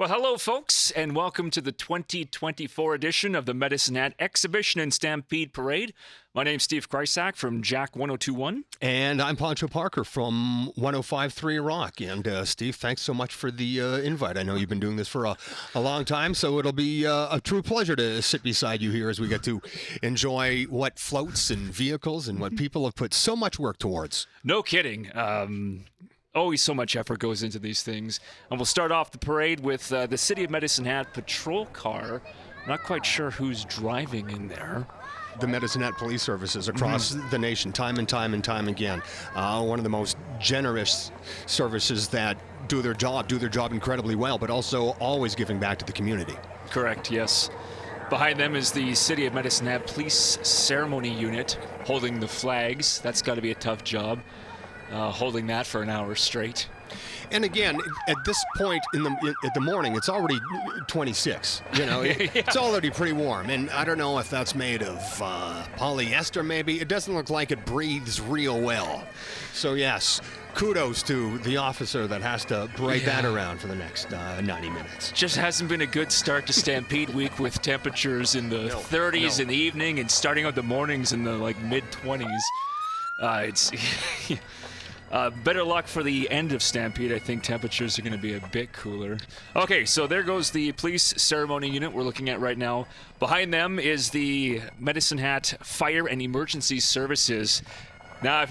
Well, hello, folks, and welcome to the 2024 edition of the Medicine Hat Exhibition and Stampede Parade. My name's Steve Krysak from Jack 1021. And I'm Pancho Parker from 105.3 Rock. And Steve, thanks so much for the invite. I know you've been doing this for a long time, so it'll be a true pleasure to sit beside you here as we get to enjoy what floats and vehicles and what people have put so much work towards. No kidding. Always so much effort goes into these things. And we'll start off the parade with the City of Medicine Hat patrol car. Not quite sure who's driving in there. The Medicine Hat police services across the nation, time and time again. One of the most generous services that do their job incredibly well, but also always giving back to the community. Correct, yes. Behind them is the City of Medicine Hat Police Ceremony Unit holding the flags. That's got to be a tough job. Holding that for an hour straight. And again, at this point in the morning, it's already 26. You know, it's already pretty warm. And I don't know if that's made of polyester, maybe. It doesn't look like it breathes real well. So yes, kudos to the officer that has to parade that around for the next 90 minutes. Just hasn't been a good start to Stampede Week with temperatures in the 30s in the evening and starting out the mornings in the mid-20s. It's better luck for the end of Stampede. I think temperatures are going to be a bit cooler. Okay, so there goes the police ceremony unit we're looking at right now. Behind them is the Medicine Hat Fire and Emergency Services. Now,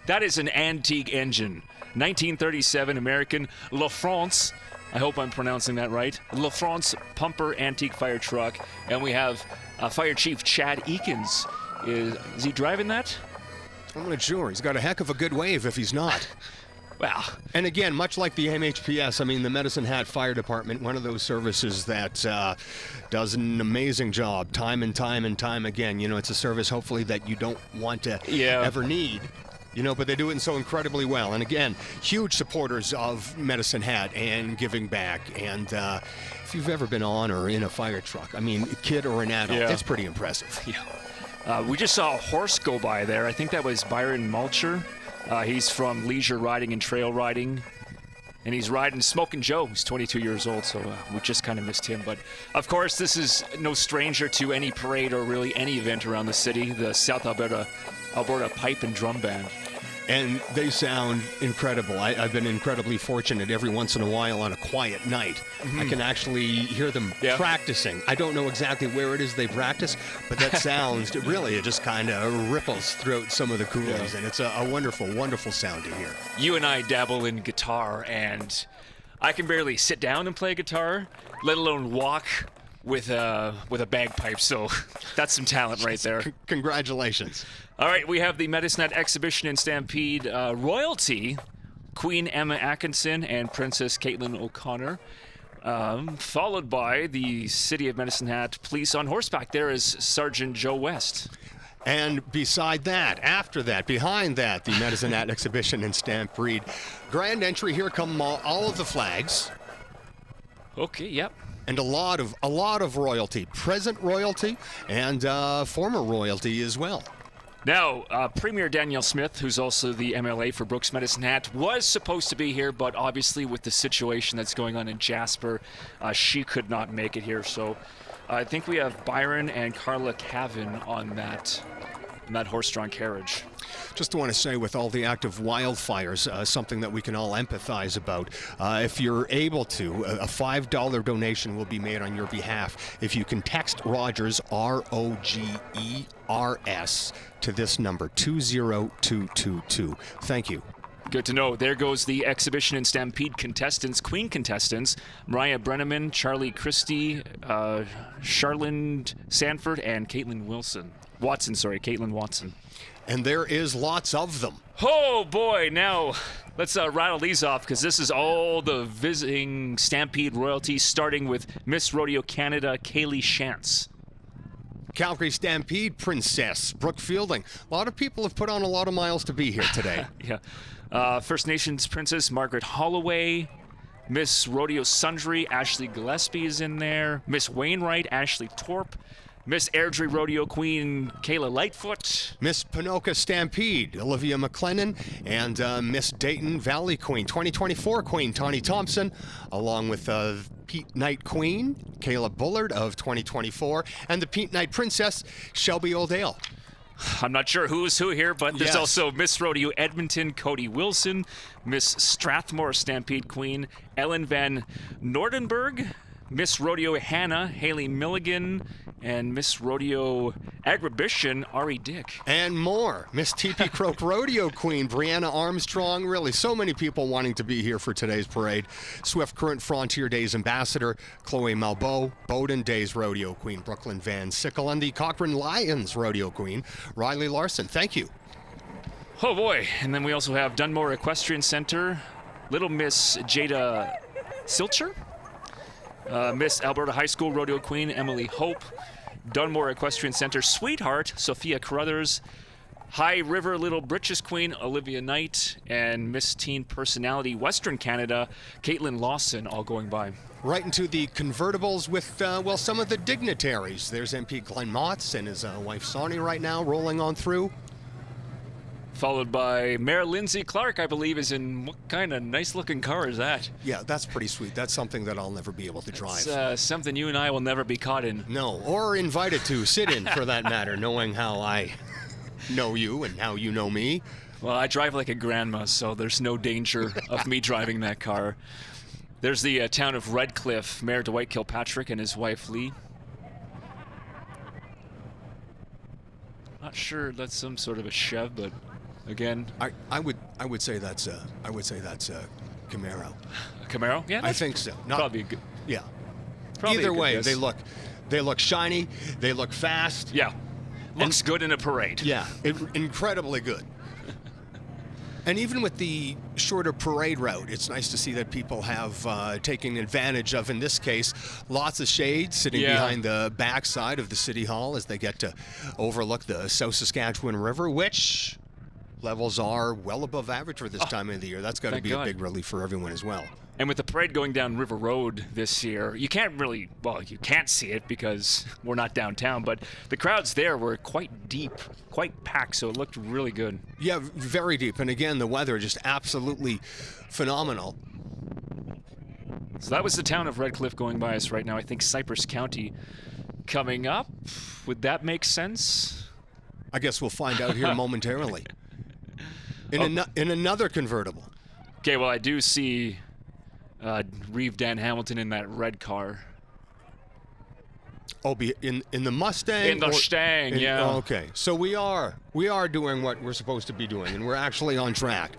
that is an antique engine. 1937 American La France. I hope I'm pronouncing that right. La France pumper antique fire truck. And we have Fire Chief Chad Eakins. Is he driving that? I'm not sure. He's got a heck of a good wave if he's not. Well. And again, much like the MHPS, I mean, the Medicine Hat Fire Department, one of those services that does an amazing job time and time again. You know, it's a service hopefully that you don't want to ever need. You know, but they do it so incredibly well. And again, huge supporters of Medicine Hat and giving back. And if you've ever been on or in a fire truck, I mean, a kid or an adult, it's pretty impressive. Yeah. We just saw a horse go by there. I think that was Byron Mulcher. He's from Leisure Riding and Trail Riding. And he's riding Smokin' Joe, who's 22 years old, so we just kind of missed him. But, of course, this is no stranger to any parade or really any event around the city, the South Alberta Pipe and Drum Band. And they sound incredible. I've been incredibly fortunate every once in a while on a quiet night. I can actually hear them practicing. I don't know exactly where it is they practice, but that sounds, it just kind of ripples throughout some of the coolies, and it's a wonderful, wonderful sound to hear. You and I dabble in guitar, and I can barely sit down and play guitar, let alone walk with a bagpipe, so that's some talent right there. Congratulations. All right, we have the Medicine Hat Exhibition and Stampede royalty, Queen Emma Atkinson and Princess Caitlin O'Connor, followed by the City of Medicine Hat Police on horseback. There is Sergeant Joe West. And beside that, after that, behind that, the Medicine Hat Exhibition and Stampede grand entry. Here come all of the flags. Okay, yep. And a lot of royalty, present royalty and former royalty as well. Now, Premier Danielle Smith, who's also the MLA for Brooks Medicine Hat, was supposed to be here, but obviously with the situation that's going on in Jasper, she could not make it here. So I think we have Byron and Carla Cavan on that horse-drawn carriage. Just want to say, with all the active wildfires, something that we can all empathize about. If you're able to, a $5 donation will be made on your behalf. If you can text Rogers, ROGERS, to this number, 20222. Thank you. Good to know. There goes the Exhibition and Stampede contestants, Queen contestants, Mariah Brenneman, Charlie Christie, Charlene Sanford, and Caitlin Watson. And there is lots of them. Oh, boy. Now, let's rattle these off, because this is all the visiting Stampede royalty, starting with Miss Rodeo Canada, Kaylee Shantz. Calgary Stampede Princess, Brooke Fielding. A lot of people have put on a lot of miles to be here today. First Nations Princess, Margaret Holloway. Miss Rodeo Sundry, Ashley Gillespie is in there. Miss Wainwright, Ashley Torp. Miss Airdrie Rodeo Queen, Kayla Lightfoot. Miss Ponoka Stampede, Olivia McLennan. And Miss Dayton Valley Queen, 2024 Queen, Tawny Thompson, along with Pete Knight Queen, Kayla Bullard of 2024, and the Pete Knight Princess, Shelby O'Dale. I'm not sure who's who here, but there's Yes. also Miss Rodeo Edmonton, Cody Wilson, Miss Strathmore Stampede Queen, Ellen Van Nordenberg, Miss Rodeo Hannah, Haley Milligan, and Miss Rodeo Agribition, Ari Dick. And more. Miss TP Croak Rodeo Queen, Brianna Armstrong. Really, so many people wanting to be here for today's parade. Swift Current Frontier Days Ambassador, Chloe Malbeau, Bowden Days Rodeo Queen, Brooklyn Van Sickle, and the Cochrane Lions Rodeo Queen, Riley Larson. Thank you. Oh boy, and then we also have Dunmore Equestrian Center, Little Miss Jada Silcher, Miss Alberta High School Rodeo Queen, Emily Hope, Dunmore Equestrian Center Sweetheart, Sophia Carruthers, High River Little Britches Queen, Olivia Knight, and Miss Teen Personality Western Canada, Caitlin Lawson, all going by. Right into the convertibles with, well, some of the dignitaries. There's MP Glenn Motz and his wife Sonny right now rolling on through. Followed by Mayor Lindsay Clark, I believe, is in what kind of nice-looking car is that? Yeah, that's pretty sweet. That's something that I'll never be able to drive. It's something you and I will never be caught in. No, or invited to sit in, for that matter, knowing how I know you and how you know me. Well, I drive like a grandma, so there's no danger of me driving that car. There's the town of Redcliffe, Mayor Dwight Kilpatrick and his wife Lee. Not sure that's some sort of a Chev, but again, I would say that's a Camaro. a Camaro. Yeah, I think so. Not, probably a good. Yeah. Probably a Either good way, guess. they look shiny. They look fast. Yeah, looks good in a parade. Yeah, incredibly good. And even with the shorter parade route, it's nice to see that people have taken advantage of, in this case, lots of shade sitting behind the backside of the City Hall as they get to overlook the South Saskatchewan River, which levels are well above average for this time of the year. That's got to thank be God. a big relief for everyone as well. And with the parade going down River Road this year, you can't really, well, you can't see it because we're not downtown, but the crowds there were quite deep, quite packed, so it looked really good. Yeah, very deep. And again, the weather just absolutely phenomenal. So that was the town of Redcliffe going by us right now. I think Cypress County coming up. Would that make sense? I guess we'll find out here momentarily. In another convertible. Okay, well, I do see Reeve Dan Hamilton in that red car. Oh, in the Mustang? In the Mustang, yeah. Oh, okay, so we are doing what we're supposed to be doing, and we're actually on track.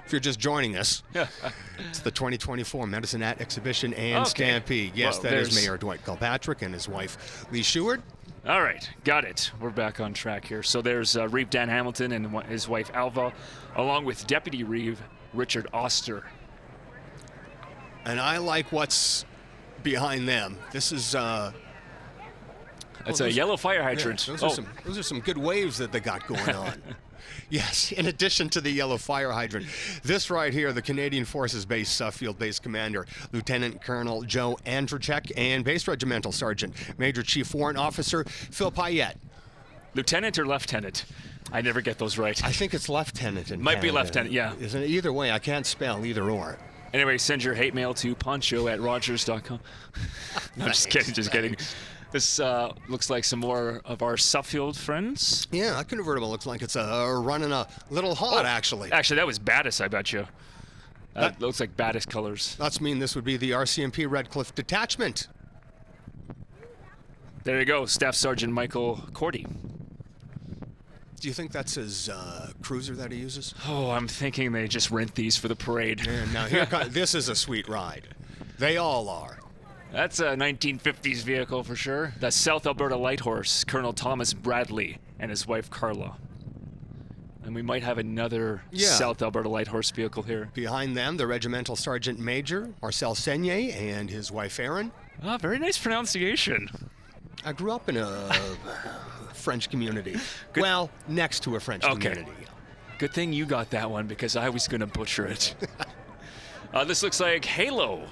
If you're just joining us, it's the 2024 Medicine Hat Exhibition and Stampede. Yes, well, that is Mayor Dwight Kilpatrick and his wife Lee Sheward. All right, got it. We're back on track here. So there's Reeve Dan Hamilton and his wife Alva, along with Deputy Reeve Richard Oster. And I like what's behind them. This is That's a yellow fire hydrant. Yeah, those are some good waves that they got going on. Yes, in addition to the yellow fire hydrant. This right here, the Canadian Forces Base Suffield Base Commander, Lieutenant Colonel Joe Andrzejczyk, and Base Regimental Sergeant, Major Chief Warrant Officer Phil Payette. Lieutenant or lieutenant? I never get those right. I think it's lieutenant in Might be Canada. lieutenant, yeah. Isn't it? Either way, I can't spell either or. Anyway, send your hate mail to poncho@rogers.com. No, just kidding. This looks like some more of our Suffield friends. Yeah, that convertible looks like it's running a little hot, actually. Actually, that was Battis, I bet you. That looks like Battis colors. That's mean this would be the RCMP Redcliffe Detachment. There you go, Staff Sergeant Michael Cordy. Do you think that's his cruiser that he uses? Oh, I'm thinking they just rent these for the parade. And now this is a sweet ride. They all are. That's a 1950s vehicle for sure. The South Alberta Light Horse, Colonel Thomas Bradley and his wife Carla. And we might have another South Alberta Light Horse vehicle here. Behind them, the Regimental Sergeant Major, Marcel Senier, and his wife Erin. Ah, very nice pronunciation. I grew up in a French community. Well, next to a French community. Good thing you got that one because I was going to butcher it. This looks like Halo.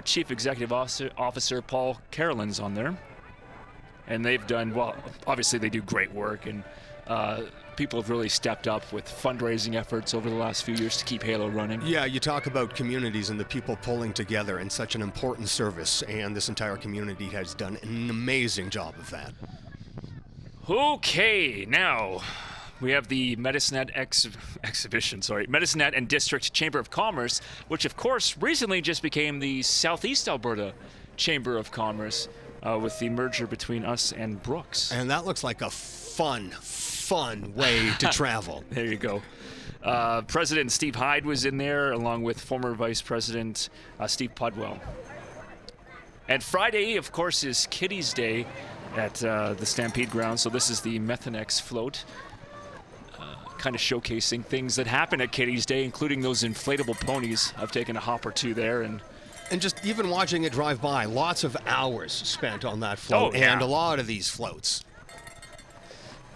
Chief Executive Officer Paul Carolan's on there. and they've done, well, obviously they do great work, and people have really stepped up with fundraising efforts over the last few years to keep Halo running. Yeah, you talk about communities and the people pulling together in such an important service, and this entire community has done an amazing job of that. Okay, now we have the Medicinet Medicinet and District Chamber of Commerce, which of course recently just became the Southeast Alberta Chamber of Commerce with the merger between us and Brooks. And that looks like a fun way to travel. There you go. President Steve Hyde was in there, along with former Vice President Steve Pudwell. And Friday, of course, is Kiddies Day at the Stampede ground, so this is the Methanex float, kind of showcasing things that happen at Kiddies Day, including those inflatable ponies. I've taken a hop or two there, and just even watching it drive by, lots of hours spent on that float, and a lot of these floats.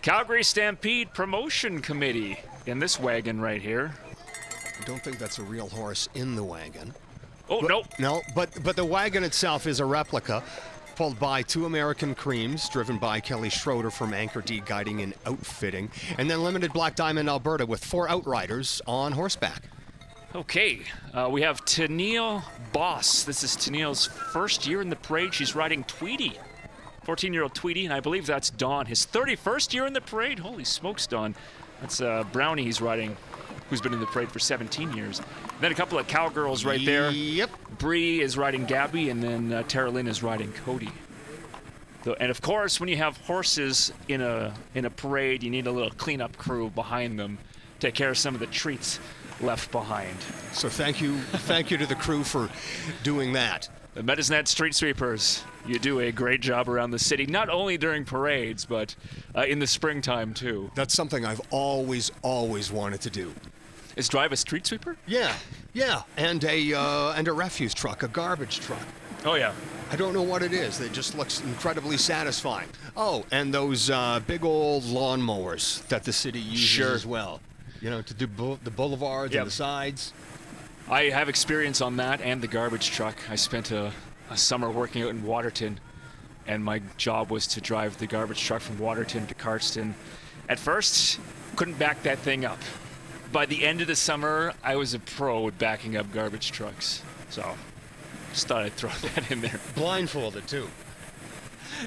Calgary Stampede Promotion Committee in this wagon right here. I don't think that's a real horse in the wagon. Oh, nope. No, but the wagon itself is a replica, pulled by 2 American Creams, driven by Kelly Schroeder from Anchor D Guiding and Outfitting, and then Limited Black Diamond Alberta with 4 outriders on horseback. Okay, we have Tennille Boss. This is Tennille's first year in the parade. She's riding Tweety, 14-year-old Tweety, and I believe that's Don, his 31st year in the parade. Holy smokes, Don. That's Brownie he's riding, who's been in the parade for 17 years. And then a couple of cowgirls right there. Yep. Bree is riding Gabby, and then Tara Lynn is riding Cody. And of course, when you have horses in a parade, you need a little cleanup crew behind them, take care of some of the treats left behind. So thank you to the crew for doing that. The Medicinet Street Sweepers, you do a great job around the city, not only during parades, but in the springtime too. That's something I've always wanted to do. Is drive a street sweeper? Yeah, and a refuse truck, a garbage truck. Oh yeah. I don't know what it is. It just looks incredibly satisfying. Oh, and those big old lawnmowers that the city uses as well. You know, to do the boulevards and the sides. I have experience on that and the garbage truck. I spent a summer working out in Waterton, and my job was to drive the garbage truck from Waterton to Cardston. At first, couldn't back that thing up. By the end of the summer, I was a pro at backing up garbage trucks. So, just thought I'd throw that in there. Blindfolded, too.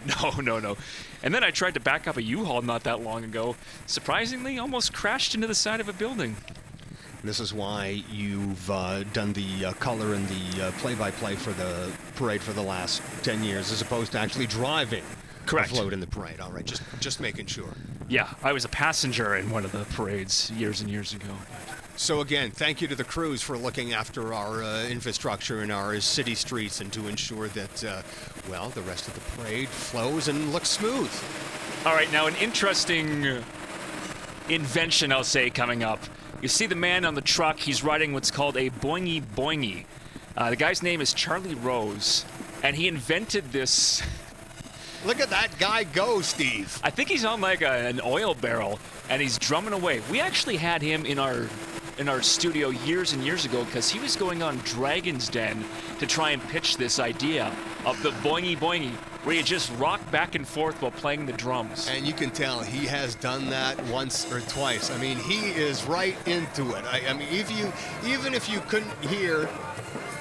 No. And then I tried to back up a U-Haul not that long ago. Surprisingly, almost crashed into the side of a building. This is why you've done the color and the play-by-play for the parade for the last 10 years, as opposed to actually driving Correct. the float in the parade. All right, just making sure. Yeah, I was a passenger in one of the parades years and years ago. So again, thank you to the crews for looking after our infrastructure in our city streets and to ensure that, the rest of the parade flows and looks smooth. All right, now an interesting invention, I'll say, coming up. You see the man on the truck, he's riding what's called a boingy boingy. The guy's name is Charlie Rose, and he invented this. Look at that guy go, Steve. I think he's on like an oil barrel, and he's drumming away. We actually had him in our studio years and years ago because he was going on Dragon's Den to try and pitch this idea of the boingy boingy, where you just rock back and forth while playing the drums. And you can tell he has done that once or twice. I mean, he is right into it. I mean, even if you couldn't hear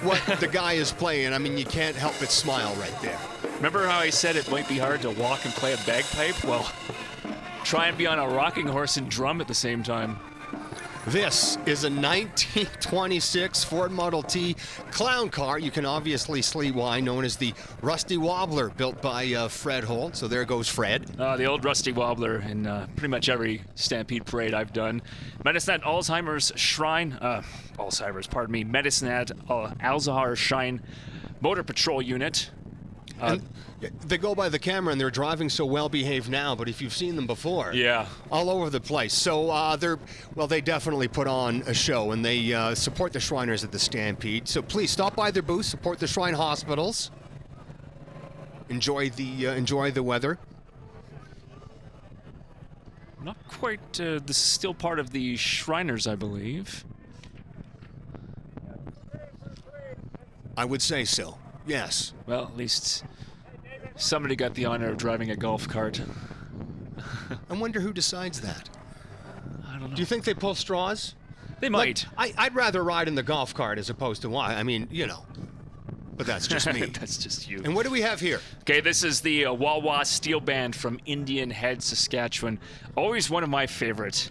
what the guy is playing, I mean, you can't help but smile right there. Remember how I said it might be hard to walk and play a bagpipe? Well, try and be on a rocking horse and drum at the same time. This is a 1926 Ford Model T clown car. You can obviously see why, known as the Rusty Wobbler, built by Fred Holt. So there goes Fred. The old Rusty Wobbler in pretty much every Stampede parade I've done. Medicinet Alzheimer's Shrine, Medicinet Alzheimer's Shrine Motor Patrol Unit. And they go by the camera and they're driving so well behaved now, but if you've seen them before, all over the place. So they definitely put on a show, and they support the Shriners at the Stampede. So please stop by their booth, support the Shrine hospitals, enjoy the weather. Not quite. This is still part of the Shriners, I believe. I would say so. Yes. Well, at least Somebody got the honor of driving a golf cart. I wonder who decides that. I don't know. Do you think they pull straws? They might. I'd rather ride in the golf cart as opposed to why. I mean, but that's just me. That's just you. And what do we have here? Okay, this is the Wawa Steel Band from Indian Head, Saskatchewan. Always one of my favorites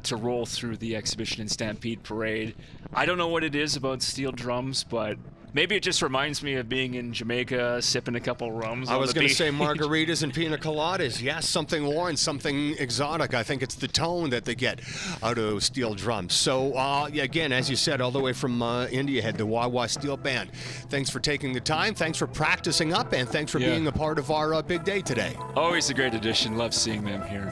to roll through the exhibition in Stampede Parade. I don't know what it is about steel drums, but maybe it just reminds me of being in Jamaica, sipping a couple rums. I was going to beach. say margaritas and pina coladas. Yes, something warm, something exotic. I think it's the tone that they get out of steel drums. So, again, as you said, all the way from India Head, the Wawa Steel Band. Thanks for taking the time. Thanks for practicing up, and thanks for being a part of our big day today. Always a great addition. Love seeing them here.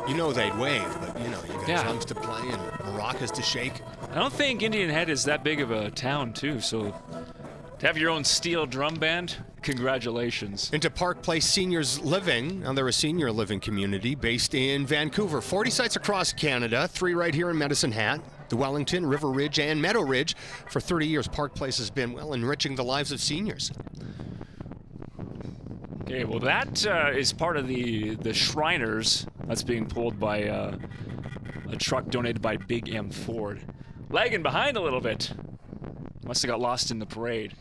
They'd wave, but, you got drums to play and maracas to shake. I don't think Indian Head is that big of a town, too, so to have your own steel drum band, congratulations. Into Park Place Seniors Living. Now, they're a senior living community based in Vancouver. 40 sites across Canada, 3 right here in Medicine Hat, the Wellington, River Ridge, and Meadow Ridge. For 30 years, Park Place has been, enriching the lives of seniors. Okay, well, that is part of the Shriners that's being pulled by a truck donated by Big M Ford. Lagging behind a little bit. Must have got lost in the parade.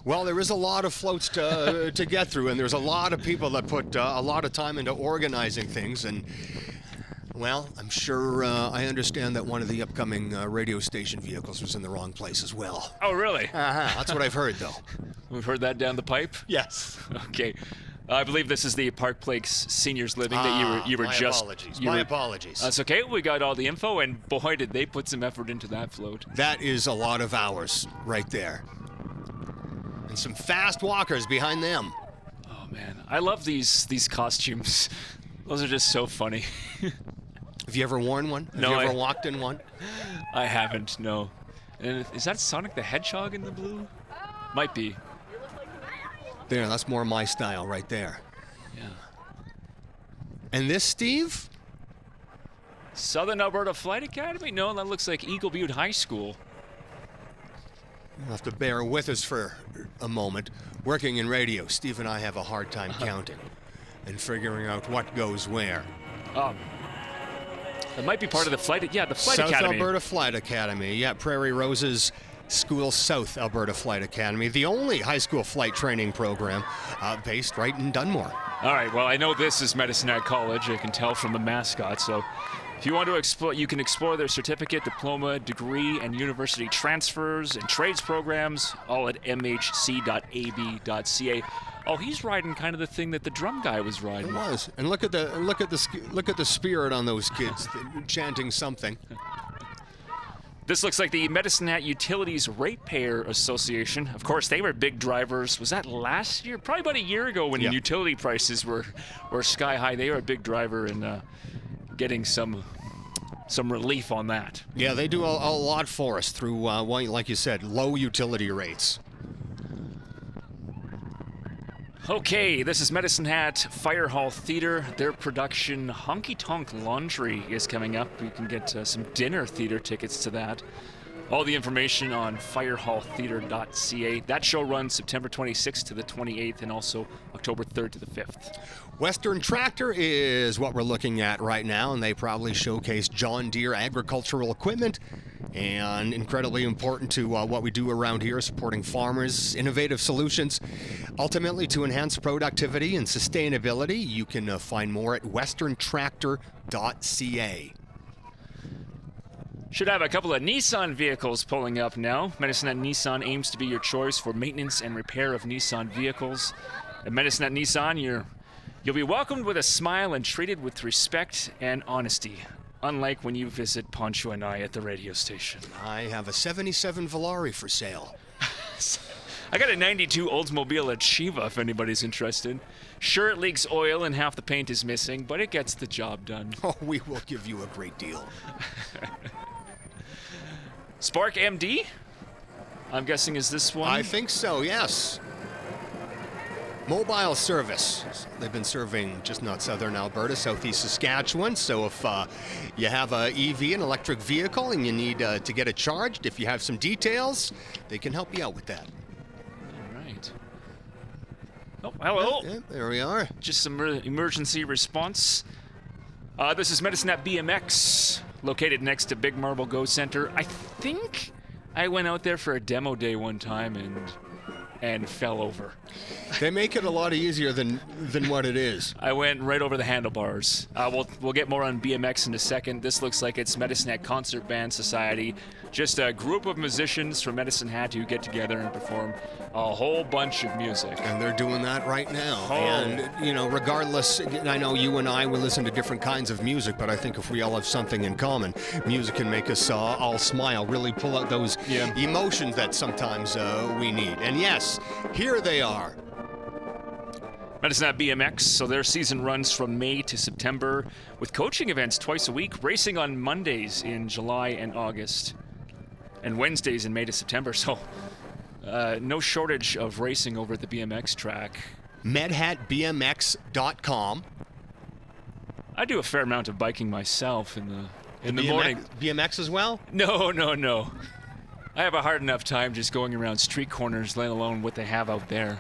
Well, there is a lot of floats to get through, and there's a lot of people that put a lot of time into organizing things. And, well, I'm sure I understand that one of the upcoming radio station vehicles was in the wrong place as well. Oh, really? That's what I've heard, though. We've heard that down the pipe? Yes. Okay. I believe this is the Park Place Seniors Living that you were my just. Apologies. My apologies. That's okay. We got all the info, and boy, did they put some effort into that float. That is a lot of hours right there. And some fast walkers behind them. Oh man, I love these costumes. Those are just so funny. Have you ever worn one? Have you ever walked in one? I haven't. No. And is that Sonic the Hedgehog in the blue? Might be. There, that's more my style right there. Yeah. And this, Steve? Southern Alberta Flight Academy? No, that looks like Eagle Butte High School. You'll have to bear with us for a moment. Working in radio, Steve and I have a hard time counting and figuring out what goes where. It might be part of the flight. Yeah, the Flight Academy. South Alberta Flight Academy. Yeah, Prairie Roses School South Alberta Flight Academy, the only high school flight training program based right in Dunmore. All right, well, I know this is Medicine Hat College. I can tell from the mascot. So if you want to explore, you can explore their certificate, diploma, degree, and university transfers and trades programs, all at mhc.ab.ca. Oh, he's riding kind of the thing that the drum guy was riding. It was, and look at the spirit on those kids chanting something. This looks like the Medicine Hat Utilities Ratepayer Association. Of course, they were big drivers. Was that last year? Probably about a year ago when utility prices were sky high. They were a big driver in getting some relief on that. Yeah, they do a lot for us through, like you said, low utility rates. Okay, this is Medicine Hat Fire Hall Theater. Their production, Honky Tonk Laundry, is coming up. You can get some dinner theater tickets to that. All the information on firehalltheater.ca. That show runs September 26th to the 28th and also October 3rd to the 5th. Western Tractor is what we're looking at right now, and they probably showcase John Deere agricultural equipment. And incredibly important to what we do around here, supporting farmers, innovative solutions, ultimately to enhance productivity and sustainability. You can find more at westerntractor.ca. Should have a couple of Nissan vehicles pulling up now. Medicine Hat Nissan aims to be your choice for maintenance and repair of Nissan vehicles. At Medicine Hat Nissan, you'll be welcomed with a smile and treated with respect and honesty. Unlike when you visit Poncho and I at the radio station. I have a 77 Volare for sale. I got a 92 Oldsmobile Achieva if anybody's interested. Sure, it leaks oil and half the paint is missing, but it gets the job done. Oh, we will give you a great deal. Spark MD? I'm guessing is this one? I think so, yes. Mobile service. They've been serving just not southern Alberta, southeast Saskatchewan. So if you have an EV, an electric vehicle, and you need to get it charged, if you have some details, they can help you out with that. All right. Oh, hello. Yeah, there we are. Just some emergency response. This is Medicine Hat BMX, located next to Big Marble Go Center. I think I went out there for a demo day one time and fell over. They make it a lot easier than what it is. I went right over the handlebars. We'll get more on BMX in a second. This looks like it's Medicine Hat Concert Band Society. Just a group of musicians from Medicine Hat who get together and perform a whole bunch of music. And they're doing that right now. Oh. And, you know, regardless, I know you and I will listen to different kinds of music, but I think if we all have something in common, music can make us all smile, really pull out those emotions that sometimes we need. And yes, here they are. Medicine Hat BMX, so their season runs from May to September with coaching events twice a week, racing on Mondays in July and August, and Wednesdays in May to September. So no shortage of racing over at the BMX track. medhatbmx.com. I do a fair amount of biking myself in the morning. BMX as well? No. I have a hard enough time just going around street corners, let alone what they have out there.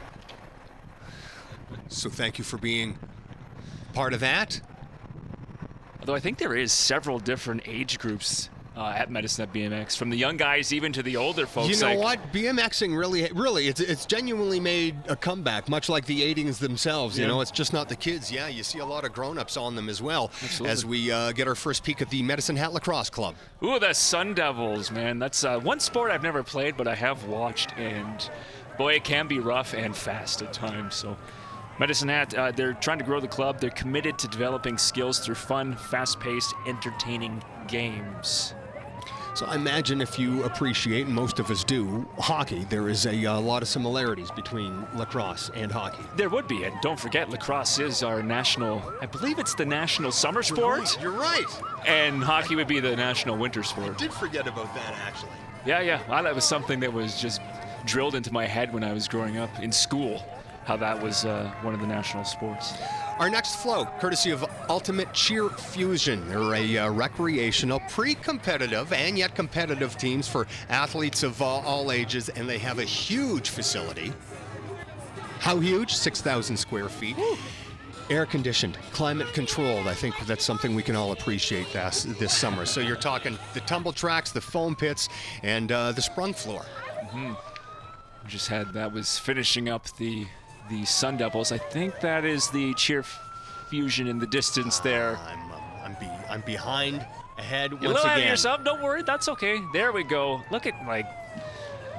So thank you for being part of that. Although I think there is several different age groups at Medicine Hat BMX, from the young guys even to the older folks. You know what? BMXing really, it's genuinely made a comeback, much like the 80s themselves. You know, it's just not the kids. Yeah, you see a lot of grown-ups on them as well. Absolutely. As we get our first peek at the Medicine Hat Lacrosse Club. Ooh, the Sun Devils, man. That's one sport I've never played, but I have watched, and boy, it can be rough and fast at times. So Medicine Hat, they're trying to grow the club. They're committed to developing skills through fun, fast-paced, entertaining games. So I imagine if you appreciate, and most of us do, hockey, there is a lot of similarities between lacrosse and hockey. There would be, and don't forget, lacrosse is our national, I believe it's the national summer sport. You're right. And hockey would be the national winter sport. I did forget about that, actually. Yeah. Well, that was something that was just drilled into my head when I was growing up in school, how that was one of the national sports. Our next float, courtesy of Ultimate Cheer Fusion. They're a recreational, pre-competitive, and yet competitive teams for athletes of all ages, and they have a huge facility. How huge? 6,000 square feet. Woo. Air-conditioned, climate-controlled. I think that's something we can all appreciate this summer. So you're talking the tumble tracks, the foam pits, and the sprung floor. Mm-hmm. Just had that was finishing up the Sun Devils. I think that is the Cheer Fusion in the distance there. I'm behind, ahead You're once ahead again. of yourself. Don't worry, that's okay. There we go. Look at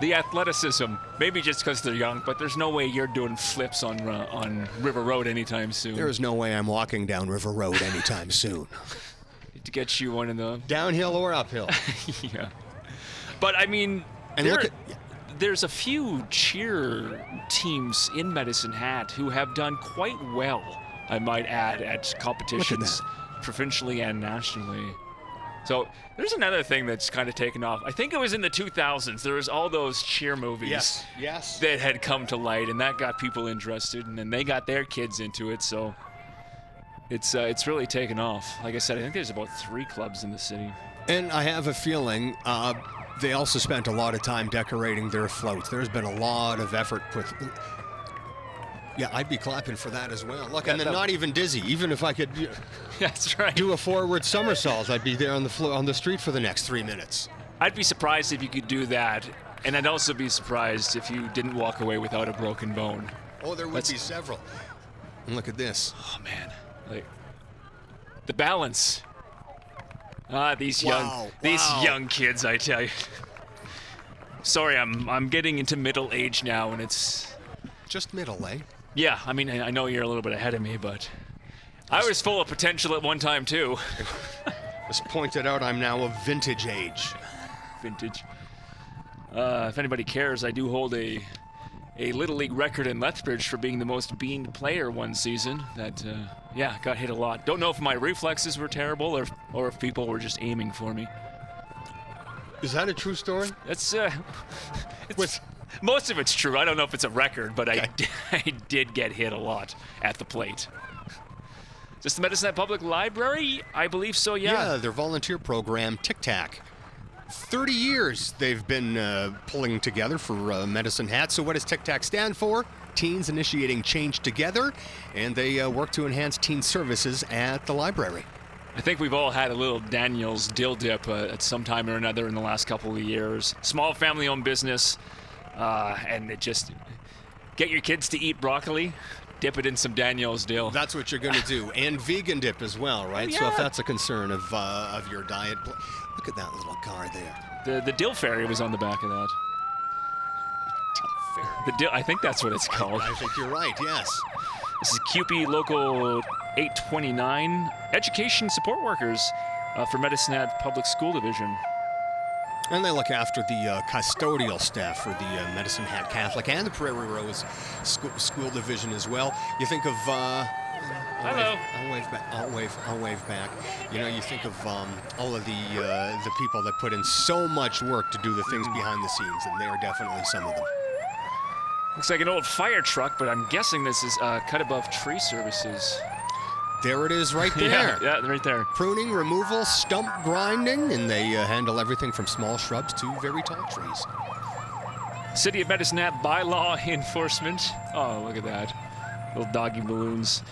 the athleticism. Maybe just because they're young, but there's no way you're doing flips on River Road anytime soon. There is no way I'm walking down River Road anytime soon. To get you one of the downhill or uphill. Yeah, but I mean, and there's a few cheer teams in Medicine Hat who have done quite well, I might add, at competitions provincially and nationally. So there's another thing that's kind of taken off. I think it was in the 2000s. There was all those cheer movies yes. that had come to light, and that got people interested, and then they got their kids into it. So it's really taken off. Like I said, I think there's about 3 clubs in the city. And I have a feeling they also spent a lot of time decorating their floats. There's been a lot of effort put. Yeah, I'd be clapping for that as well. Look, and then not even dizzy. Even if I could that's right. do a forward somersault, I'd be there on the street for the next 3 minutes. I'd be surprised if you could do that, and I'd also be surprised if you didn't walk away without a broken bone. Oh, there would be several. And look at this. Oh, man. The balance. These young kids, I tell you. Sorry, I'm getting into middle age now, and it's just middle, eh? Yeah, I mean, I know you're a little bit ahead of me, but I was full of potential at one time too. As pointed out, I'm now of vintage age. Vintage. If anybody cares, I do hold a Little League record in Lethbridge for being the most beaned player one season. That, got hit a lot. Don't know if my reflexes were terrible or if people were just aiming for me. Is that a true story? Most of it's true. I don't know if it's a record, but okay. I did get hit a lot at the plate. Is this the Medicine Hat Public Library? I believe so, yeah. Yeah, their volunteer program, Tic Tac. 30 years they've been pulling together for Medicine Hat. So what does Tic Tac stand for? teens initiating change together, and they work to enhance teen services at the library. I think we've all had a little Daniel's Dill Dip at some time or another in the last couple of years. Small family-owned business, and it just get your kids to eat broccoli, dip it in some Daniel's Dill. That's what you're going to do, and vegan dip as well, right? Oh, yeah. So if that's a concern of your diet, look at that little car there. The Dill Fairy was on the back of that. The Dill, I think that's what it's called. I think you're right. Yes. This is CUPE Local 829, Education Support Workers for Medicine Hat Public School Division. And they look after the custodial staff for the Medicine Hat Catholic and the Prairie Rose School Division as well. You think of... Hello. I'll wave back. You know, you think of all of the people that put in so much work to do the things behind the scenes, and they are definitely some of them. Looks like an old fire truck, but I'm guessing this is cut above tree services. There it is right there. Yeah, right there. Pruning, removal, stump grinding, and they handle everything from small shrubs to very tall trees. City of Medicine Hat bylaw enforcement. Oh, look at that. Little doggy balloons.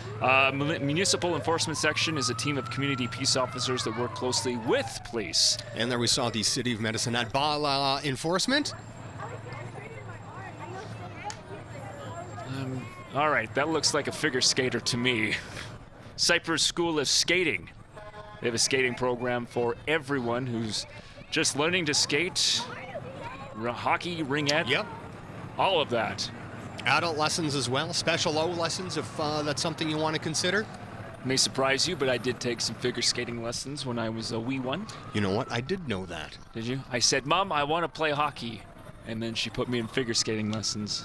Municipal Enforcement Section is a team of community peace officers that work closely with police. And there we saw the City of Medicine Hat bylaw enforcement. All right, that looks like a figure skater to me. Cypress School of Skating. They have a skating program for everyone who's just learning to skate, hockey, ringette, Yep. all of that. Adult lessons as well, special O lessons if that's something you want to consider. May surprise you, but I did take some figure skating lessons when I was a wee one. You know what? I did know that. Did you? I said, Mom, I want to play hockey. And then she put me in figure skating lessons.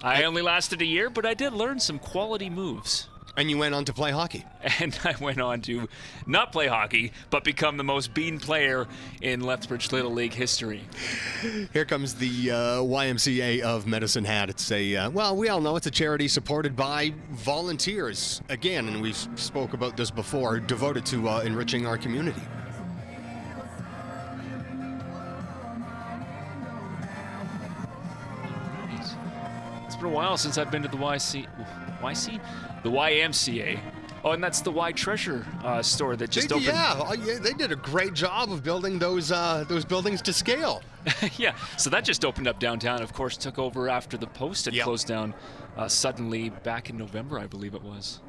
I only lasted a year, but I did learn some quality moves. And you went on to play hockey. And I went on to not play hockey, but become the most bean player in Lethbridge Little League history. Here comes the YMCA of Medicine Hat. It's a, well, we all know it's a charity supported by volunteers. Again, and we've spoke about this before, devoted to enriching our community. It's been a while since I've been to the YMCA. Oh, and that's the Y Treasure store that just opened. Yeah, they did a great job of building those buildings to scale. Yeah, so that just opened up downtown. Of course, took over after the Post had Yep. closed down suddenly back in November, I believe it was.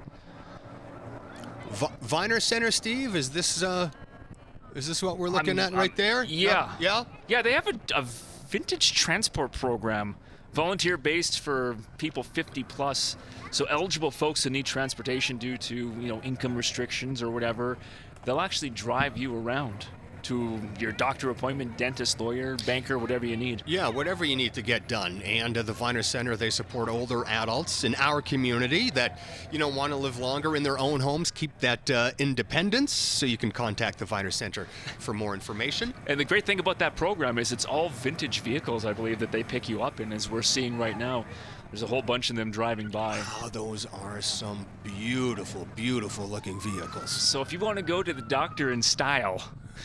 Viner Center, Steve, is this what we're looking at right there? Yeah. Yeah? Yeah, they have a vintage transport program, volunteer-based for people 50 plus. So eligible folks who need transportation due to, income restrictions or whatever, they'll actually drive you around to your doctor appointment, dentist, lawyer, banker, whatever you need. Yeah, whatever you need to get done. And the Viner Center, they support older adults in our community that, want to live longer in their own homes, keep that independence. So you can contact the Viner Center for more information. And the great thing about that program is it's all vintage vehicles, I believe, that they pick you up in, as we're seeing right now. There's a whole bunch of them driving by. Oh, those are some beautiful, beautiful looking vehicles. So if you want to go to the doctor in style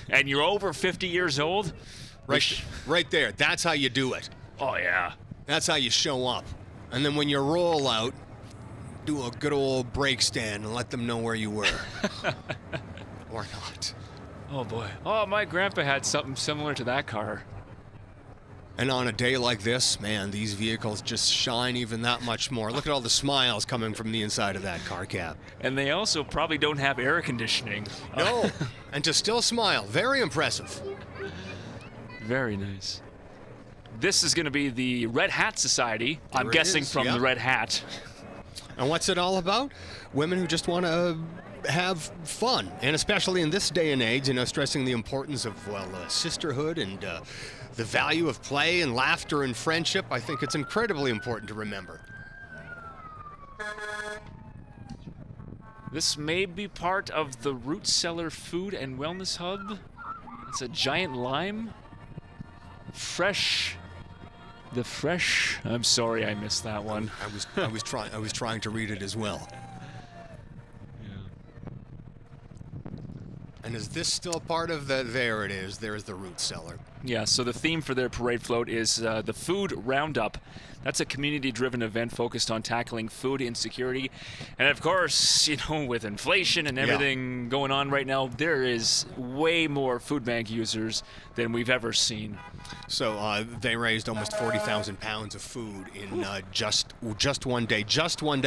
and you're over 50 years old, Right there. That's how you do it. Oh, yeah. That's how you show up. And then when you roll out, do a good old brake stand and let them know where you were. Or not. Oh, boy. Oh, my grandpa had something similar to that car. And on a day like this, man, these vehicles just shine even that much more. Look at all the smiles coming from the inside of that car cab. And they also probably don't have air conditioning. No. And to still smile. Very impressive. Very nice. This is going to be the Red Hat Society. There I'm it guessing is, from yeah. the Red Hat. And what's it all about? Women who just want to have fun. And especially in this day and age, stressing the importance of, sisterhood and the value of play and laughter and friendship. I think it's incredibly important to remember. This may be part of the Root Cellar Food and Wellness Hub. It's a giant lime. I'm sorry I missed that one. I was trying to read it as well. Yeah. And is this still part of the? There it is. There's the Root Cellar. Yeah, so the theme for their parade float is the Food Roundup. That's a community-driven event focused on tackling food insecurity. And of course, you know, with inflation and everything going on right now, there is way more food bank users than we've ever seen. So they raised almost 40,000 pounds of food in just one day,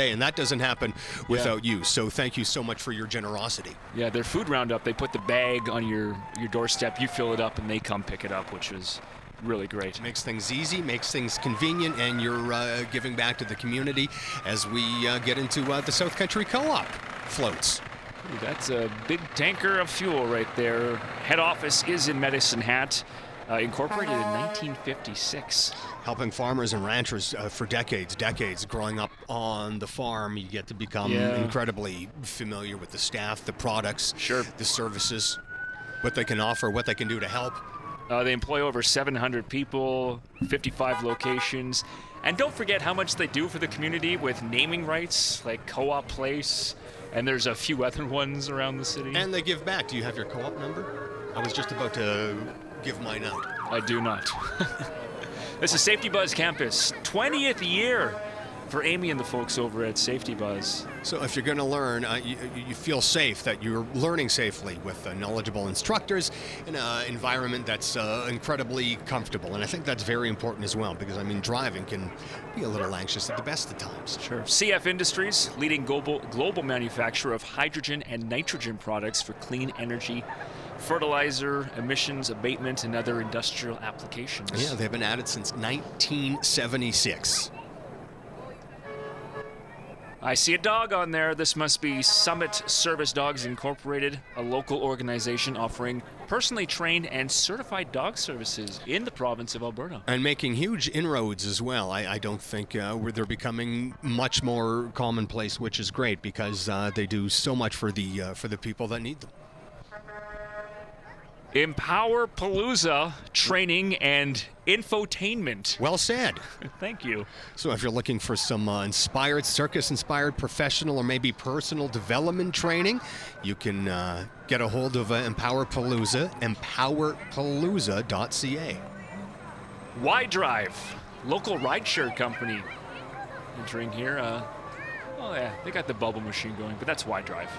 and that doesn't happen without you. So thank you so much for your generosity. Yeah, their Food Roundup, they put the bag on your doorstep, you fill it up, and they come pick it up, which is really great. Makes things easy, makes things convenient, and you're giving back to the community as we get into the South Country Co-op floats. Ooh, that's a big tanker of fuel right there. Head office is in Medicine Hat, incorporated in 1956. Helping farmers and ranchers for decades. Growing up on the farm, you get to become incredibly familiar with the staff, the products, the services, what they can offer, what they can do to help. They employ over 700 people, 55 locations. And don't forget how much they do for the community with naming rights, like Co-op Place, and there's a few other ones around the city. And they give back. Do you have your co-op number? I was just about to give mine out. I do not. This is Safety Buzz Campus, 20th year for Amy and the folks over at Safety Buzz. So if you're going to learn, you feel safe, that you're learning safely with knowledgeable instructors in an environment that's incredibly comfortable. And I think that's very important as well, because, I mean, driving can be a little anxious at the best of times. Sure. CF Industries, leading global manufacturer of hydrogen and nitrogen products for clean energy, fertilizer, emissions abatement, and other industrial applications. Yeah, they've been at it since 1976. I see a dog on there. This must be Summit Service Dogs Incorporated, a local organization offering personally trained and certified dog services in the province of Alberta. And making huge inroads as well. I don't think they're becoming much more commonplace, which is great, because they do so much for the people that need them. Empower Palooza training and infotainment. Well said. Thank you. So if you're looking for some circus-inspired professional or maybe personal development training, you can get a hold of Empower Palooza, empowerpalooza.ca. Y-Drive, local rideshare company. Entering here. Oh yeah, they got the bubble machine going, but that's Y-Drive.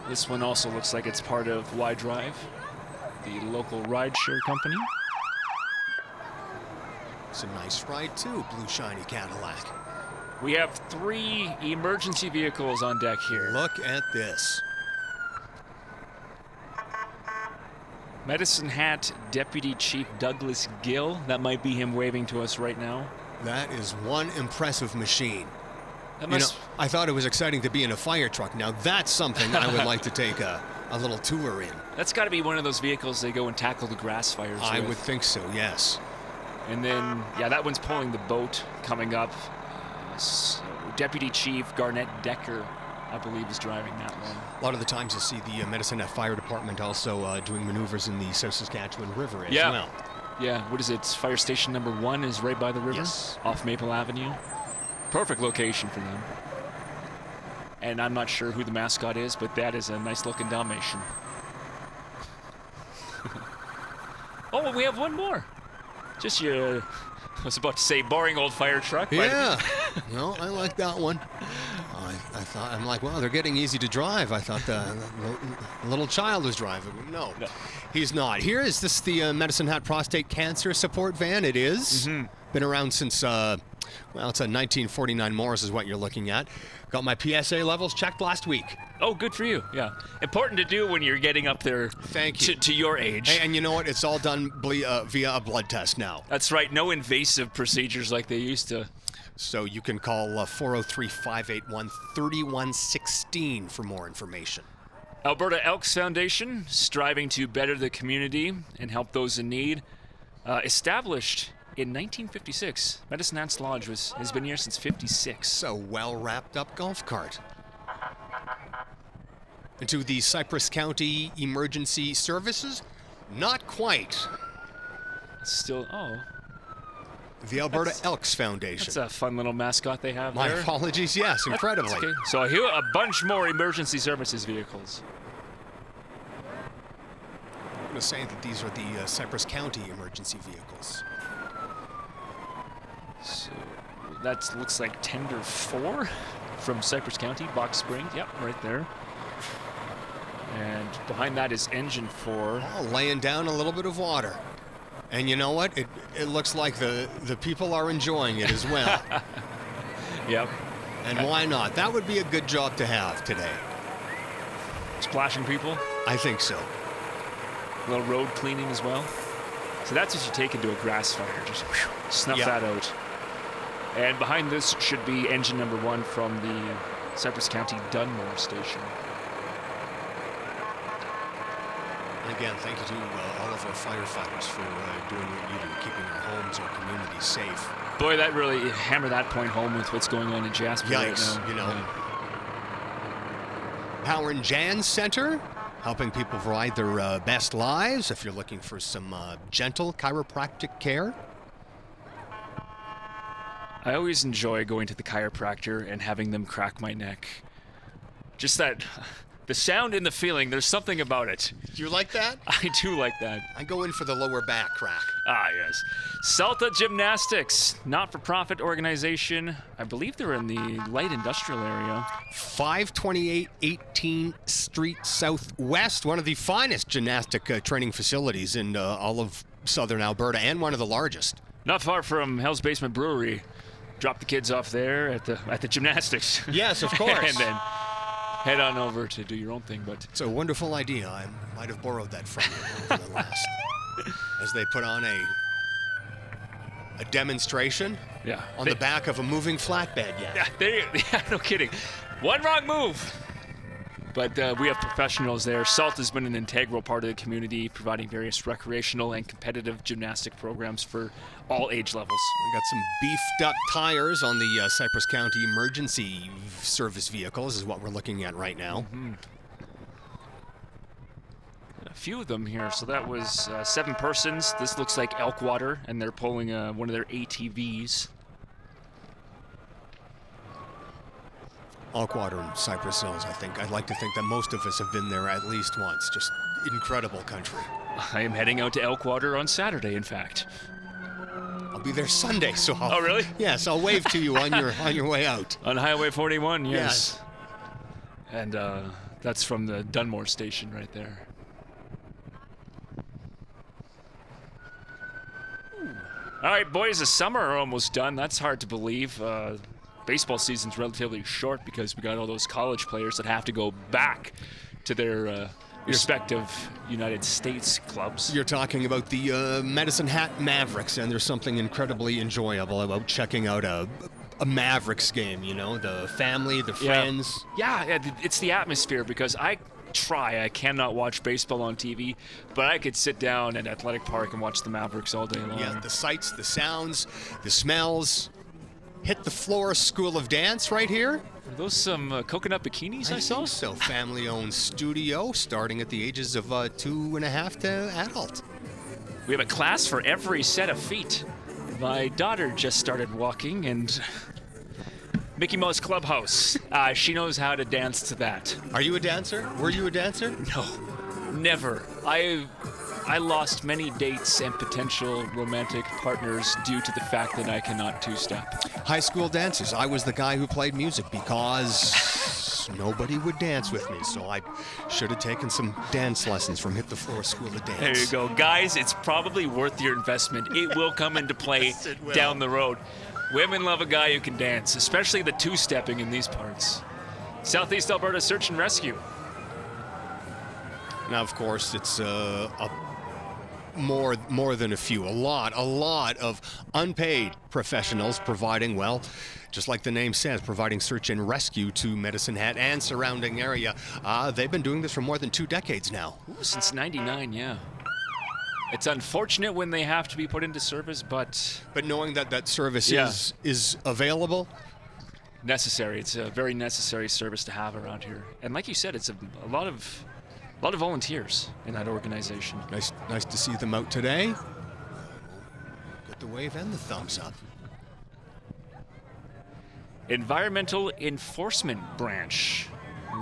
This one also looks like it's part of Y-Drive, the local rideshare company. It's a nice ride too, blue shiny Cadillac. We have 3 emergency vehicles on deck here. Look at this. Medicine Hat Deputy Chief Douglas Gill. That might be him waving to us right now. That is one impressive machine. Must... I thought it was exciting to be in a fire truck. Now that's something I would like to take a little tour in. That's got to be one of those vehicles they go and tackle the grass fires with. I would think so, yes. And then, yeah, that one's pulling the boat coming up. So Deputy Chief Garnett Decker, I believe, is driving that one. A lot of the times you see the Medicine Hat Fire Department also doing maneuvers in the South Saskatchewan River as well. Yeah, what is it? Fire station number 1 is right by the river, off Maple Avenue. Perfect location for them. And I'm not sure who the mascot is, but that is a nice-looking Dalmatian. Oh, and we have one more. Just your, I was about to say boring old fire truck. Yeah. No, I like that one. I'm like, well, they're getting easy to drive. I thought the little child was driving. No, he's not. Here is this the Medicine Hat Prostate Cancer Support Van. It is. Been around since, well, it's a 1949 Morris is what you're looking at. Got my PSA levels checked last week. Oh, good for you. Yeah. Important to do when you're getting up there. Thank you. To your age. Hey, and you know what? It's all done via a blood test now. That's right. No invasive procedures like they used to. So you can call 403-581-3116 for more information. Alberta Elks Foundation, striving to better the community and help those in need. Established in 1956. Medicine Hat's Lodge has been here since 56. So well wrapped up golf cart. Into the Cypress County Emergency Services? Not quite. Still, The Alberta Elks Foundation. That's a fun little mascot they have there. My apologies, yes, incredibly. Okay. So here a bunch more emergency services vehicles. going to say that these are the Cypress County emergency vehicles. So that looks like Tender 4 from Cypress County, Box Spring. Yep, right there. And behind that is Engine 4. Oh, laying down a little bit of water. And you know what? It looks like the people are enjoying it as well. Yep. And why not? That would be a good job to have today. Splashing people. I think so. A little road cleaning as well. So that's what you take into a grass fire. Just snuff that out. And behind this should be engine number 1 from the Cypress County Dunmore station. And again, thank you to all of our firefighters for doing what you do, keeping our homes, our communities safe. Boy, that really hammered that point home with what's going on in Jasper right now. You know. Power and Jan Center, helping people provide their best lives. If you're looking for some gentle chiropractic care. I always enjoy going to the chiropractor and having them crack my neck. Just that, the sound and the feeling, there's something about it. You like that? I do like that. I go in for the lower back crack. Ah, yes. Salta Gymnastics, not-for-profit organization. I believe they're in the light industrial area. 528 18th Street Southwest, one of the finest gymnastic training facilities in all of southern Alberta, and one of the largest. Not far from Hell's Basement Brewery. Drop the kids off there at the gymnastics. Yes, of course. And then head on over to do your own thing. But it's a wonderful idea. I might have borrowed that from you over the last. As they put on a demonstration on the back of a moving flatbed. No kidding. One wrong move. But we have professionals there. SALT has been an integral part of the community, providing various recreational and competitive gymnastic programs for all age levels. We got some beefed up tires on the Cypress County emergency service vehicles is what we're looking at right now. Mm-hmm. A few of them here. So that was 7 persons. This looks like Elkwater, and they're pulling one of their ATVs. Elkwater and Cypress Hills, I think. I'd like to think that most of us have been there at least once. Just incredible country. I am heading out to Elkwater on Saturday, in fact. I'll be there Sunday, so I'll... Oh, really? Yes, I'll wave to you on your way out. On Highway 41, yes. And that's from the Dunmore station right there. All right, boys, the summer are almost done. That's hard to believe. Baseball season's relatively short because we got all those college players that have to go back to their respective United States clubs. You're talking about the Medicine Hat Mavericks, and there's something incredibly enjoyable about checking out a Mavericks game, you know, the family, the friends. Yeah, it's the atmosphere because I cannot watch baseball on TV, but I could sit down at Athletic Park and watch the Mavericks all day long. Yeah, the sights, the sounds, the smells. Hit the floor school of dance right here. Are those some coconut bikinis I saw? Think so. Family-owned studio starting at the ages of 2.5 to adult. We have a class for every set of feet. My daughter just started walking, and Mickey Mouse Clubhouse. She knows how to dance to that. Are you a dancer? Were you a dancer? No, never. I lost many dates and potential romantic partners due to the fact that I cannot two-step. High school dances. I was the guy who played music because nobody would dance with me, so I should have taken some dance lessons from Hit the Floor School of Dance. There you go. Guys, it's probably worth your investment. It will come into play Yes, it will. Down the road. Women love a guy who can dance, especially the two-stepping in these parts. Southeast Alberta Search and Rescue. Now, of course, it's more than a few. A lot of unpaid professionals providing, well, just like the name says, providing search and rescue to Medicine Hat and surrounding area. They've been doing this for more than 2 decades now. Ooh, since '99, yeah. It's unfortunate when they have to be put into service, but knowing that service is available, necessary. It's a very necessary service to have around here. And like you said, it's a lot of volunteers in that organization. Nice to see them out today. Got the wave and the thumbs up. Environmental Enforcement Branch.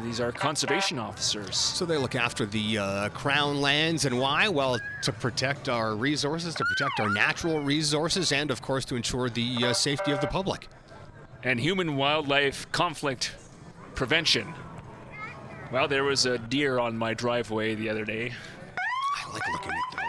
These are conservation officers. So they look after the crown lands, and why? Well, to protect our resources, to protect our natural resources, and of course to ensure the safety of the public. And human-wildlife conflict prevention. Well, there was a deer on my driveway the other day. I like looking at those.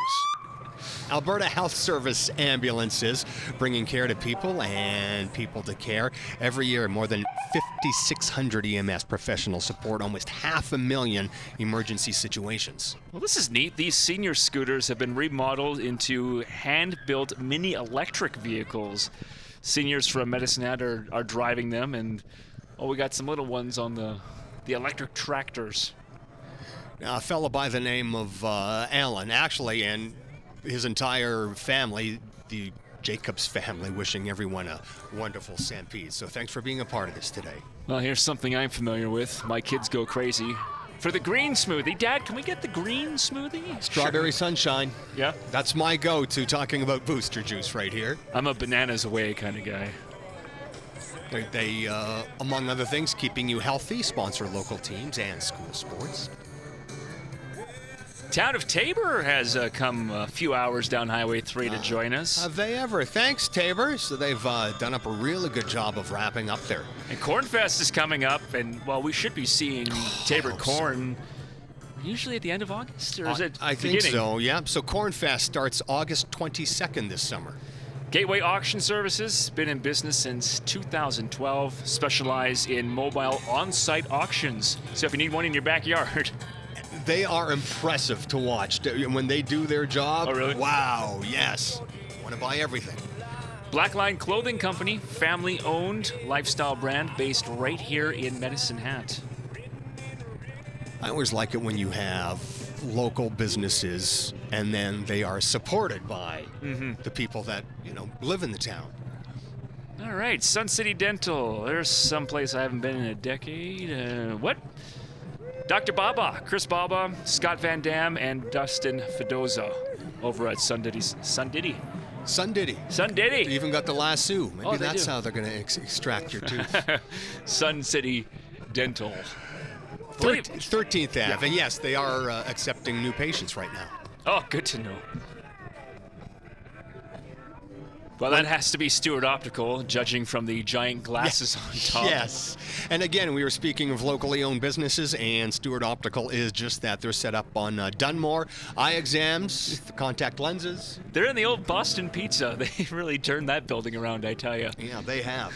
Alberta Health Service ambulances bringing care to people and people to care. Every year, more than 5,600 EMS professionals support almost 500,000 emergency situations. Well, this is neat. These senior scooters have been remodeled into hand-built mini electric vehicles. Seniors from Medicine Hat are driving them, and we got some little ones on the electric tractors. Now, a fellow by the name of Alan, actually, and his entire family, the Jacobs family, wishing everyone a wonderful Stampede. So thanks for being a part of this today. Well, here's something I'm familiar with. My kids go crazy. For the green smoothie. Dad, can we get the green smoothie? Strawberry Sunshine. Yeah? That's my go-to, talking about booster juice right here. I'm a bananas away kind of guy. They among other things, keeping you healthy, sponsor local teams and school sports. Town of Tabor has come a few hours down Highway 3 to join us. Have they ever? Thanks, Tabor. So they've done up a really good job of wrapping up there. And Cornfest is coming up, and, well, we should be seeing Tabor corn usually at the end of August, or is it I beginning? think so, yeah. So Cornfest starts August 22nd this summer. Gateway Auction Services, been in business since 2012, specialize in mobile on-site auctions. So if you need one in your backyard. They are impressive to watch when they do their job. Oh, really? Wow, yes. Want to buy everything. Blackline Clothing Company, family-owned lifestyle brand based right here in Medicine Hat. I always like it when you have local businesses and then they are supported by the people that, live in the town. All right, Sun City Dental. There's someplace I haven't been in a decade. What? Dr. Baba, Chris Baba, Scott Van Dam, and Dustin Fedoza over at Sun Diddy. They even got the lasso. Maybe that's how they're going to extract your tooth. Sun City Dental. 13th Ave. And yes, they are accepting new patients right now. Oh, good to know. Well, that has to be Stewart Optical, judging from the giant glasses on top. Yes. And again, we were speaking of locally owned businesses, and Stewart Optical is just that. They're set up on Dunmore. Eye exams, the contact lenses. They're in the old Boston Pizza. They really turned that building around, I tell you. Yeah, they have.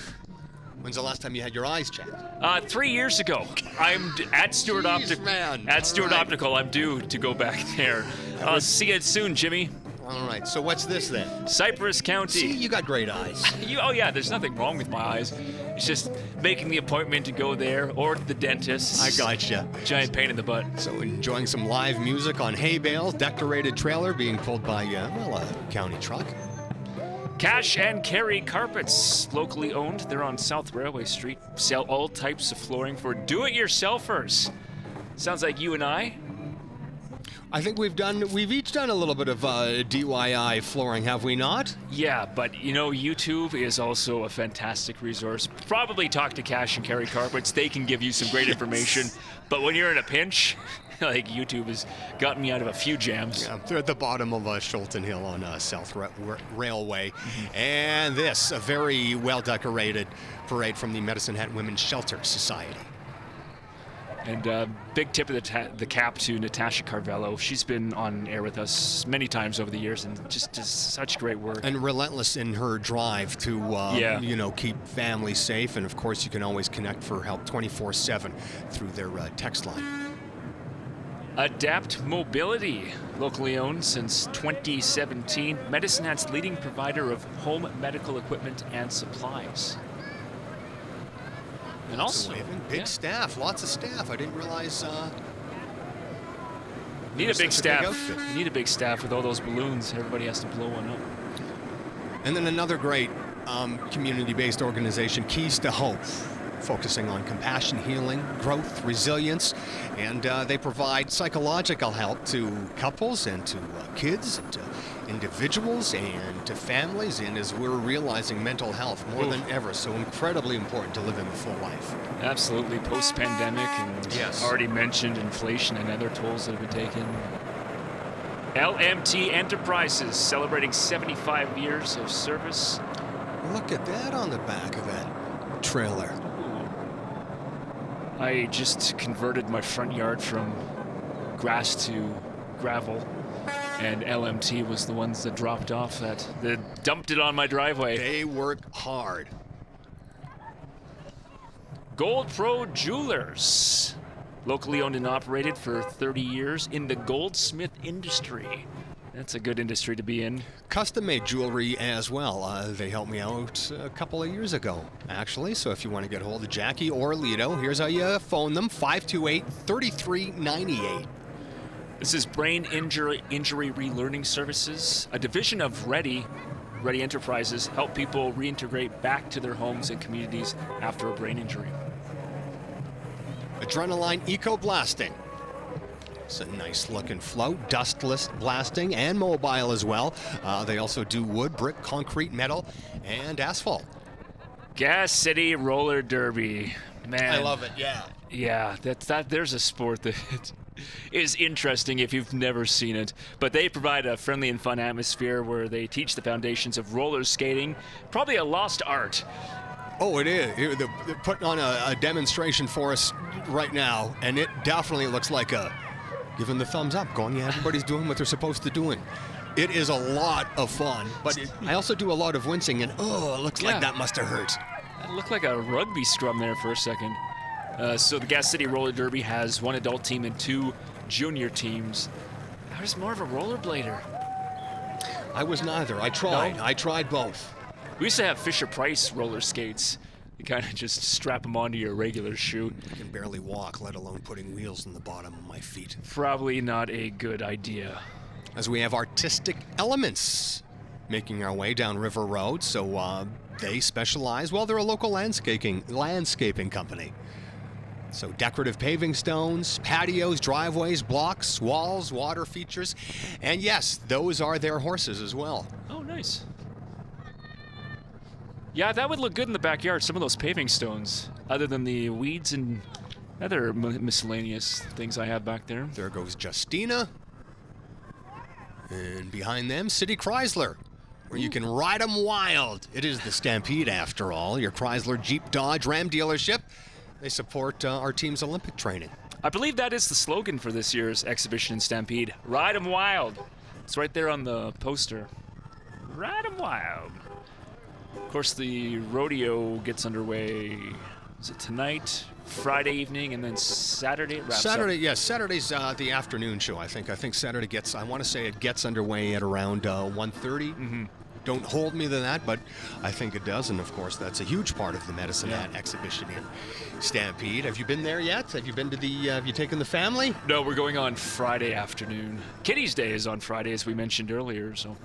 When's the last time you had your eyes checked? 3 years ago. I'm at Stewart Optical. At Stewart Optical, I'm due to go back there. See you soon, Jimmy. All right, so what's this then? Cypress County. See, you got great eyes. Oh yeah, there's nothing wrong with my eyes. It's just making the appointment to go there or to the dentist. I gotcha. Giant pain in the butt. So enjoying some live music on hay bales, decorated trailer being pulled by, a county truck. Cash and Carry Carpets, locally owned. They're on South Railway Street. Sell all types of flooring for do-it-yourselfers. Sounds like you and I. I think we've each done a little bit of DIY flooring, have we not? Yeah, but YouTube is also a fantastic resource. Probably talk to Cash and Carry Carpets. They can give you some great information. But when you're in a pinch, like YouTube has gotten me out of a few jams. Yeah, they're at the bottom of Schulten Hill on South Railway. And this, a very well-decorated parade from the Medicine Hat Women's Shelter Society. And big tip of the cap to Natasha Carvello. She's been on air with us many times over the years and just does such great work. And relentless in her drive to, keep families safe. And, of course, you can always connect for help 24/7 through their text line. Adapt Mobility, locally owned since 2017. Medicine Hat's leading provider of home medical equipment and supplies. And also, big staff, lots of staff. I didn't realize. Need a big staff. Need a big staff with all those balloons. Everybody has to blow one up. And then another great community-based organization, Keys to Hope, focusing on compassion, healing, growth, resilience, and they provide psychological help to couples and to kids and to individuals and to families, and as we're realizing mental health more than ever, so incredibly important to living a full life. Absolutely, post-pandemic, and Yes. already mentioned inflation and other tolls that have been taken. LMT Enterprises celebrating 75 years of service. Look at that on the back of that trailer. I just converted my front yard from grass to gravel, and LMT was the ones that dropped off that dumped it on my driveway. They work hard. Gold Pro Jewelers, locally owned and operated for 30 years in the goldsmith industry. That's a good industry to be in. Custom-made jewelry as well. They helped me out a couple of years ago, actually. So if you want to get a hold of Jackie or Lito, here's how you phone them, 528-3398. This is Brain Injury Relearning Services, a division of Ready Enterprises, help people reintegrate back to their homes and communities after a brain injury. Adrenaline Eco Blasting. It's a nice looking float, dustless blasting and mobile as well. They also do wood, brick, concrete, metal, and asphalt. Gas City Roller Derby. Man. I love it, yeah. Yeah, there's a sport that is interesting if you've never seen it. But they provide a friendly and fun atmosphere where they teach the foundations of roller skating, probably a lost art. Oh, it is. They're putting on a demonstration for us right now, and it definitely looks like giving the thumbs up, going, yeah, everybody's doing what they're supposed to doing. It is a lot of fun, but I also do a lot of wincing, and it looks like that must have hurt. That looked like a rugby scrum there for a second. So the Gas City Roller Derby has one adult team and 2 junior teams. I was more of a rollerblader. I was neither. I tried. No? I tried both. We used to have Fisher-Price roller skates. You kind of just strap them onto your regular shoe. I can barely walk, let alone putting wheels in the bottom of my feet. Probably not a good idea. As we have Artistic Elements making our way down River Road, so they specialize, well, they're a local landscaping company. So decorative paving stones, patios, driveways, blocks, walls, water features, and yes, those are their horses as well. Oh, nice. Yeah, that would look good in the backyard, some of those paving stones, other than the weeds and other miscellaneous things I have back there. There goes Justina. And behind them, City Chrysler, where you can ride them wild. It is the Stampede, after all, your Chrysler, Jeep, Dodge, Ram dealership. They support our team's Olympic training. I believe that is the slogan for this year's exhibition in Stampede. Ride 'em wild. It's right there on the poster. Ride 'em wild. Of course, the rodeo gets underway, is it tonight, Friday evening, and then Saturday it wraps up? Yes, Saturday's the afternoon show, I think. I think Saturday gets, I want to say it gets underway at around 1:30. Mm-hmm. Don't hold me to that, but I think it does. And of course, that's a huge part of the Medicine Hat exhibition in Stampede. Have you been there yet? Have you been to have you taken the family? No, we're going on Friday afternoon. Kitty's Day is on Friday, as we mentioned earlier, so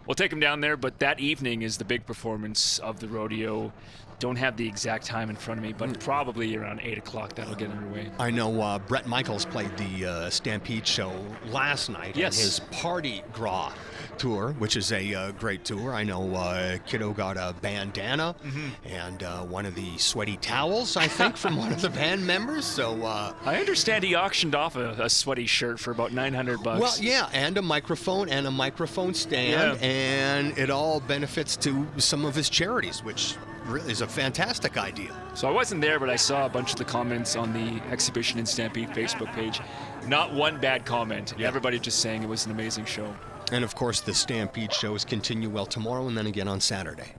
we'll take them down there. But that evening is the big performance of the rodeo. Don't have the exact time in front of me, but probably around 8 o'clock that'll get underway. I know Brett Michaels played the Stampede show last night. Yes. In his Party Gras tour, which is a great tour. I know Kiddo got a bandana and one of the sweaty towels, I think, from one of the band members. So I understand he auctioned off a sweaty shirt for about $900. Well, yeah, and a microphone stand, and it all benefits to some of his charities, which really is a fantastic idea. So I wasn't there, but I saw a bunch of the comments on the Exhibition in Stampede Facebook page. Not one bad comment. Yeah. Everybody just saying it was an amazing show. And of course, the Stampede shows continue tomorrow and then again on Saturday.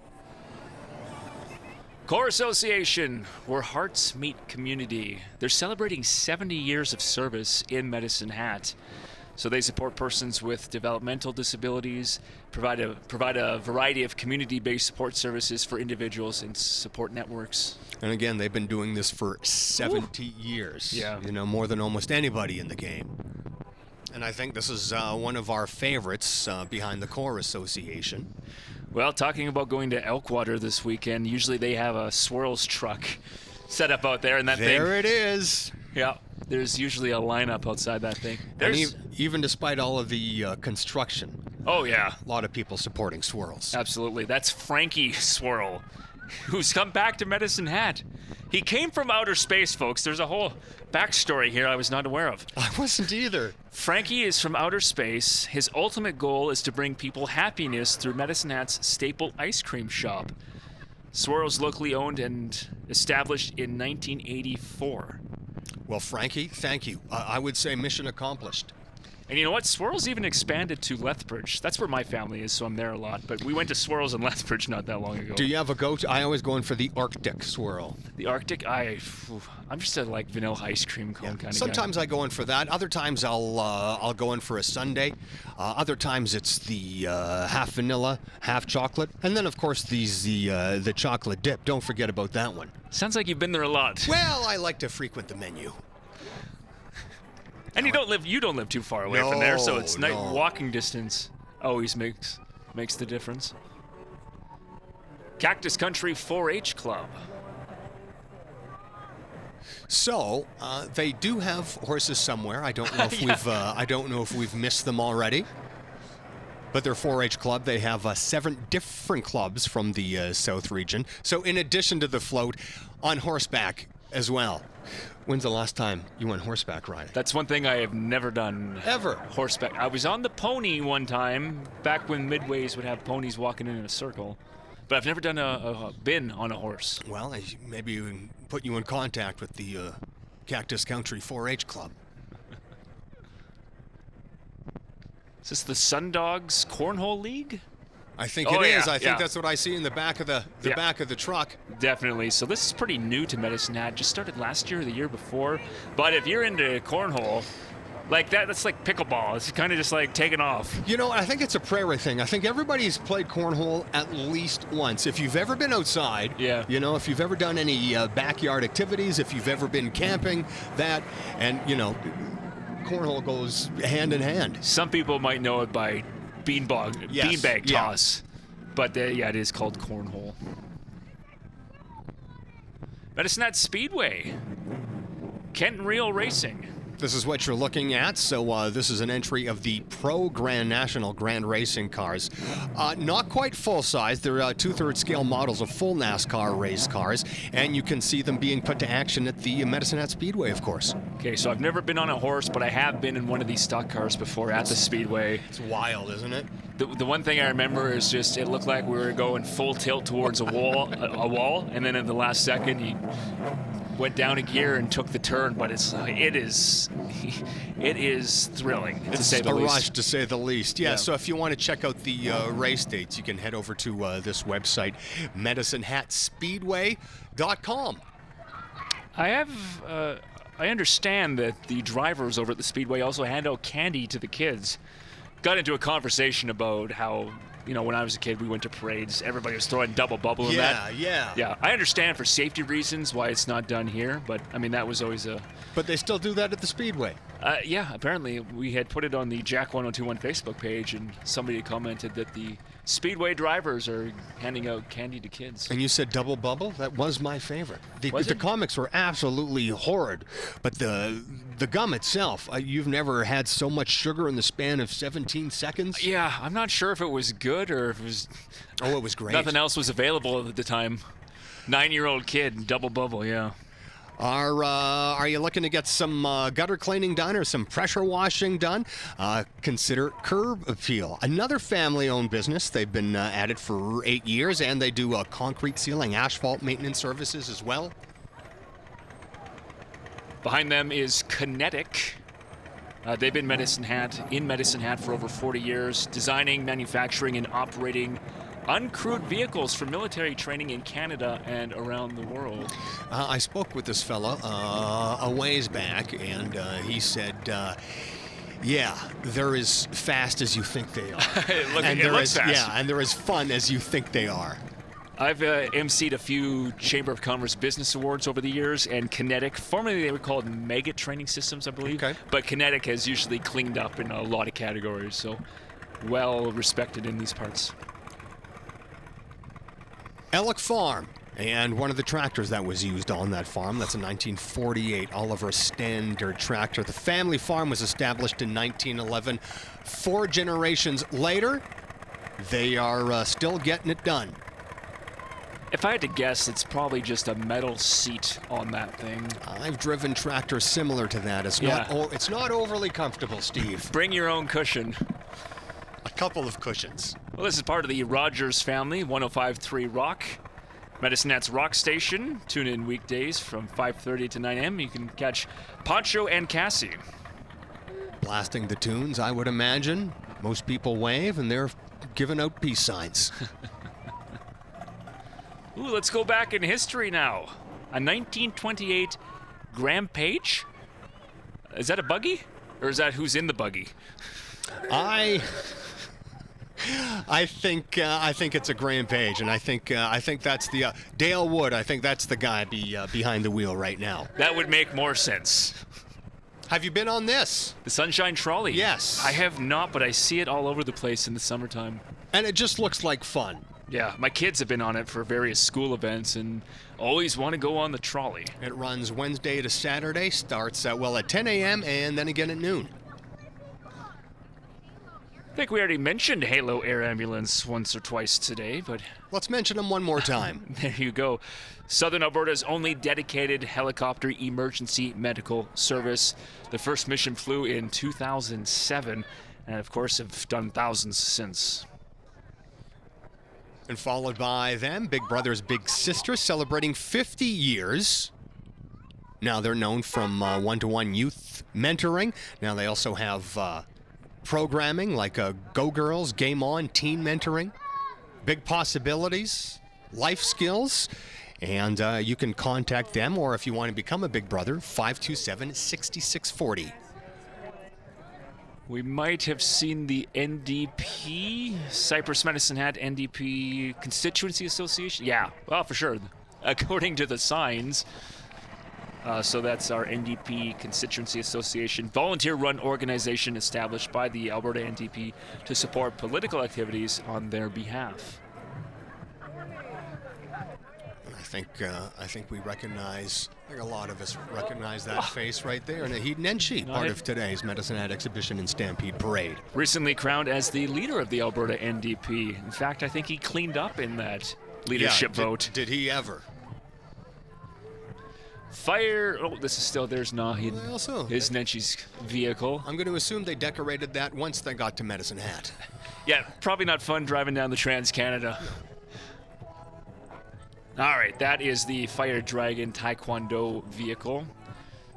Core Association, where hearts meet community. They're celebrating 70 years of service in Medicine Hat. So they support persons with developmental disabilities, provide a variety of community-based support services for individuals and support networks. And again, they've been doing this for 70 years. Yeah. You know, more than almost anybody in the game. And I think this is one of our favorites behind the Core Association. Well, talking about going to Elkwater this weekend, usually they have a swirls truck set up out there, and that There it is. Yeah, there's usually a lineup outside that thing. And even despite all of the construction Oh, yeah. A lot of people supporting swirls. Absolutely. That's Frankie Swirl, who's come back to Medicine Hat. He came from outer space, folks. There's a whole backstory here I was not aware of. I wasn't either. Frankie is from outer space. His ultimate goal is to bring people happiness through Medicine Hat's staple ice cream shop. Swirl's locally owned and established in 1984. Well, Frankie, thank you. I would say mission accomplished. And you know what? Swirl's even expanded to Lethbridge. That's where my family is, so I'm there a lot. But we went to Swirl's in Lethbridge not that long ago. Do you have a go-to? I always go in for the Arctic swirl. The Arctic, I'm just a like vanilla ice cream cone kind of guy. Sometimes I go in for that. Other times I'll go in for a sundae. Other times it's the half vanilla, half chocolate, and then of course the chocolate dip. Don't forget about that one. Sounds like you've been there a lot. Well, I like to frequent the menu. And you don't live too far away from there, so it's nice walking distance. Always makes the difference. Cactus Country 4-H Club. So they do have horses somewhere. I don't know if we've missed them already. But their 4-H club, they have 7 different clubs from the South region. So in addition to the float, on horseback as well. When's the last time you went horseback riding? That's one thing I have never done. Ever? Horseback. I was on the pony one time, back when midways would have ponies walking in a circle. But I've never done been on a horse. Well, maybe we can put you in contact with the Cactus Country 4-H club. Is this the Sundogs Cornhole League? I think it is. I think that's what I see in the back of the back of the truck. Definitely. So this is pretty new to Medicine Hat. Just started last year or the year before. But if you're into cornhole, like that's like pickleball. It's kind of just like taking off. You know, I think it's a prairie thing. I think everybody's played cornhole at least once. If you've ever been outside, you know, if you've ever done any backyard activities, if you've ever been camping, cornhole goes hand in hand. Some people might know it by beanbag toss, but it is called cornhole. Medicine Hat Speedway, Kent and Reel Racing. This is what you're looking at. So this is an entry of the Pro Grand National Grand Racing cars. Not quite full size. They're 2/3 scale models of full NASCAR race cars, and you can see them being put to action at the Medicine Hat Speedway, of course. Okay, so I've never been on a horse, but I have been in one of these stock cars before at the Speedway. It's wild, isn't it? The one thing I remember is just it looked like we were going full tilt towards a wall, and then at the last second he went down a gear and took the turn, but it is thrilling to say the least. It's a rush, to say the least. Yeah, so if you want to check out the race dates, you can head over to this website, medicinehatspeedway.com. I understand that the drivers over at the Speedway also hand out candy to the kids. Got into a conversation about how, when I was a kid, we went to parades. Everybody was throwing double bubble in that. Yeah. I understand for safety reasons why it's not done here, but that was always a. But they still do that at the Speedway. Apparently we had put it on the Jack 1021 Facebook page, and somebody commented that the Speedway drivers are handing out candy to kids. And you said double bubble? That was my favorite. The comics were absolutely horrid, but the gum itself, you've never had so much sugar in the span of 17 seconds? Yeah, I'm not sure if it was good or if it was... Oh, it was great. Nothing else was available at the time. 9-year-old kid, double bubble, yeah. Are you looking to get some gutter cleaning done or some pressure washing done? Consider Curb Appeal, another family-owned business. They've been at it for 8 years, and they do concrete sealing, asphalt maintenance services as well. Behind them is Kinetic. They've been in Medicine Hat for over 40 years, designing, manufacturing, and operating uncrewed vehicles for military training in Canada and around the world. I spoke with this fella a ways back, and he said, they're as fast as you think they are. it looks fast. Yeah, and they're as fun as you think they are. I've emceed a few Chamber of Commerce Business Awards over the years, and Kinetic, formerly they were called Mega Training Systems, I believe, but Kinetic has usually cleaned up in a lot of categories, so well respected in these parts. Elk Farm, And one of the tractors that was used on that farm, that's a 1948 Oliver Standard tractor. The family farm was established in 1911. 4 generations later, they are still getting it done. If I had to guess, it's probably just a metal seat on that thing. I've driven tractors similar to that. It's it's not overly comfortable, Steve. Bring your own cushion. A couple of cushions. Well, this is part of the Rogers family, 105.3 Rock. Medicine Hat's Rock Station. Tune in weekdays from 5:30 to 9 a.m. You can catch Pancho and Cassie. Blasting the tunes, I would imagine. Most people wave, and they're giving out peace signs. Ooh, let's go back in history now. A 1928 Graham Page? Is that a buggy? Or is that who's in the buggy? I think it's a Graham Page, and I think that's the Dale Wood. I think that's the guy behind the wheel right now. That would make more sense. Have you been on this? The Sunshine Trolley? Yes. I have not, but I see it all over the place in the summertime. And it just looks like fun. Yeah, my kids have been on it for various school events and always want to go on the trolley. It runs Wednesday to Saturday, starts at 10 a.m. and then again at noon. I think we already mentioned Halo Air Ambulance once or twice today, but Let's mention them one more time. there you go. Southern Alberta's only dedicated helicopter emergency medical service. The first mission flew in 2007, and of course have done thousands since. And followed by them, Big Brothers Big Sisters, celebrating 50 years. Now they're known from one-to-one youth mentoring. Now they also have programming like Go Girls, Game On, teen mentoring, big possibilities, life skills. And you can contact them, or if you want to become a Big Brother, 527-6640. We might have seen the NDP, Cypress Medicine Hat NDP Constituency Association. Yeah, well, for sure. According to the signs. So that's our NDP Constituency Association, volunteer-run organization established by the Alberta NDP to support political activities on their behalf. I think we recognize, I think a lot of us recognize that face right there. And Nahid Nenshi, part of today's Medicine Hat exhibition and Stampede Parade. Recently crowned as the leader of the Alberta NDP. In fact, I think he cleaned up in that leadership vote. Did he ever? Fire, oh, this is still, there's Nahid. Also, His Nenshi's vehicle. I'm going to assume they decorated that once they got to Medicine Hat. Yeah, probably not fun driving down the Trans-Canada. All right, that is the Fire Dragon Taekwondo vehicle.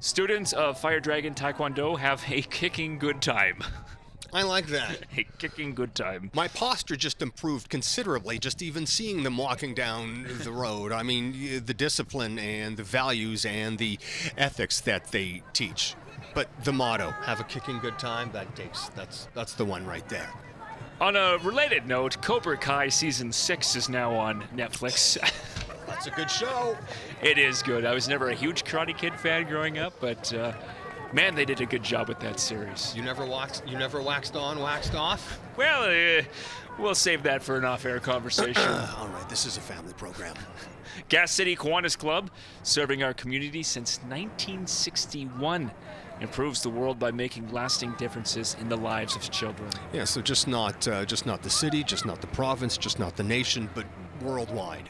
Students of Fire Dragon Taekwondo have a kicking good time. I like that. A kicking good time. My posture just improved considerably, just even seeing them walking down the road. I mean, the discipline and the values and the ethics that they teach. But the motto, have a kicking good time, that's the one right there. On a related note, Cobra Kai Season 6 is now on Netflix. That's a good show. It is good. I was never a huge Karate Kid fan growing up, but man, they did a good job with that series. You never waxed on, waxed off? Well, we'll save that for an off-air conversation. All right, this is a family program. Gas City Kiwanis Club, serving our community since 1961. Improves the world by making lasting differences in the lives of children. Yeah, so just not the city, just not the province, just not the nation, but worldwide.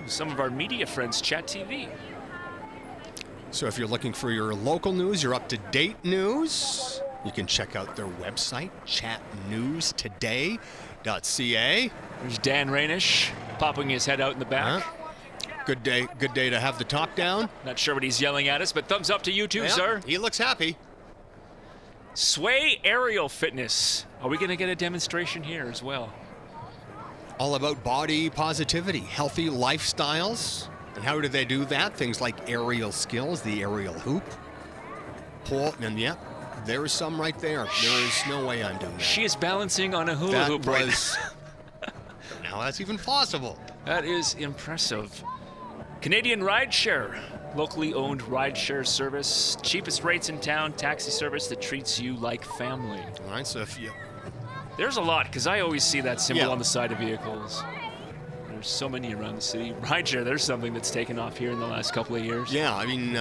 Some of our media friends, Chat TV. So if you're looking for your local news, your up-to-date news, you can check out their website, chatnewstoday.ca. There's Dan Rainish popping his head out in the back. Good day to have the top down. Not sure what he's yelling at us, but thumbs up to you too, sir. He looks happy. Sway Aerial Fitness. Are we going to get a demonstration here as well? All about body positivity, healthy lifestyles. And how do they do that? Things like aerial skills, the aerial hoop, pull, and yeah, there is some right there. There is no way I'm doing that. She is balancing on a hula hoop right now. Now that's even possible. That is impressive. Canadian Rideshare, locally owned rideshare service, cheapest rates in town, taxi service that treats you like family. All right, so if There's a lot, because I always see that symbol Yeah. on the side of vehicles. There's so many around the city. Rideshare, there's something that's taken off here in the last couple of years. Yeah, I mean,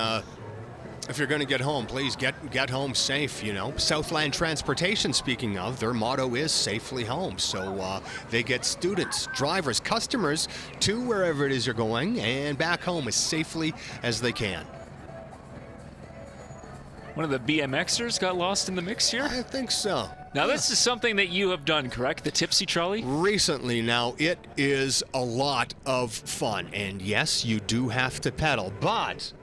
if you're going to get home, please get home safe, you know. Southland Transportation, speaking of, their motto is safely home. So they get students, drivers, customers to wherever it is you're going and back home as safely as they can. One of the BMXers got lost in the mix here. I think so. Now, this is something that you have done, correct? The Tipsy Trolley? Recently, now, it is a lot of fun. And yes, you do have to pedal, but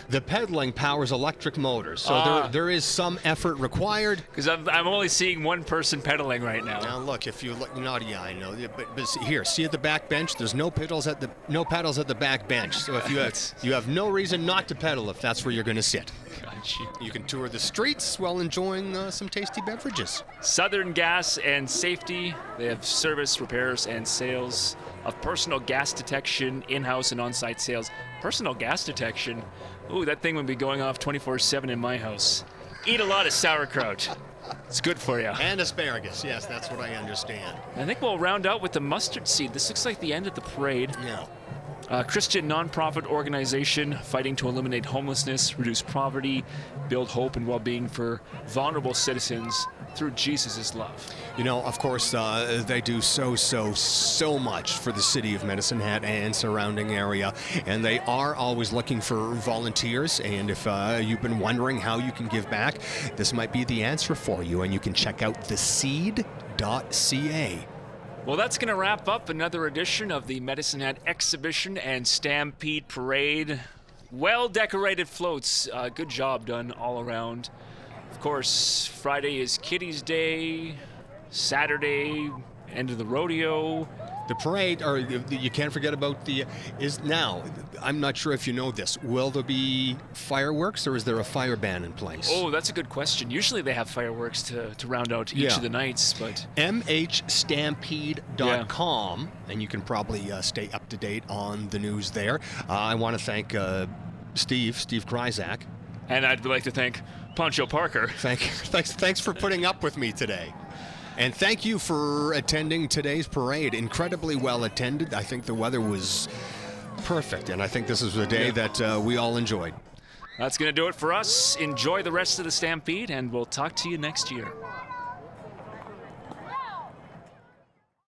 the pedaling powers electric motors. So there is some effort required. Because I'm only seeing one person pedaling right now. Now look, if you look, yeah, I know, but here, see at the back bench, there's no pedals at the back bench. So if you have no reason not to pedal if that's where you're going to sit. You can tour the streets while enjoying some tasty beverages. Southern Gas and Safety. They have service, repairs, and sales of personal gas detection, in-house and on-site sales. Personal gas detection. Ooh, that thing would be going off 24/7 in my house. Eat a lot of sauerkraut. It's good for you. And asparagus, yes, that's what I understand. I think we'll round out with the mustard seed. This looks like the end of the parade. Yeah. Christian nonprofit organization fighting to eliminate homelessness, reduce poverty, build hope and well-being for vulnerable citizens through Jesus' love. You know, of course, they do so much for the city of Medicine Hat and surrounding area, and they are always looking for volunteers. And if you've been wondering how you can give back, this might be the answer for you, and you can check out theseed.ca. Well, that's going to wrap up another edition of the Medicine Hat Exhibition and Stampede Parade. Well-decorated floats. Good job done all around. Of course, Friday is Kitty's Day. Saturday, end of the rodeo. The parade, or you can't forget about is now, I'm not sure if you know this, will there be fireworks or is there a fire ban in place? Oh, that's a good question. Usually they have fireworks to round out each of the nights, but... mhstampede.com, and you can probably stay up to date on the news there. I want to thank Steve Kryzak. And I'd like to thank Pancho Parker. Thanks for putting up with me today. And thank you for attending today's parade. Incredibly well attended. I think the weather was perfect, and I think this is a day that we all enjoyed. That's going to do it for us. Enjoy the rest of the Stampede, and we'll talk to you next year.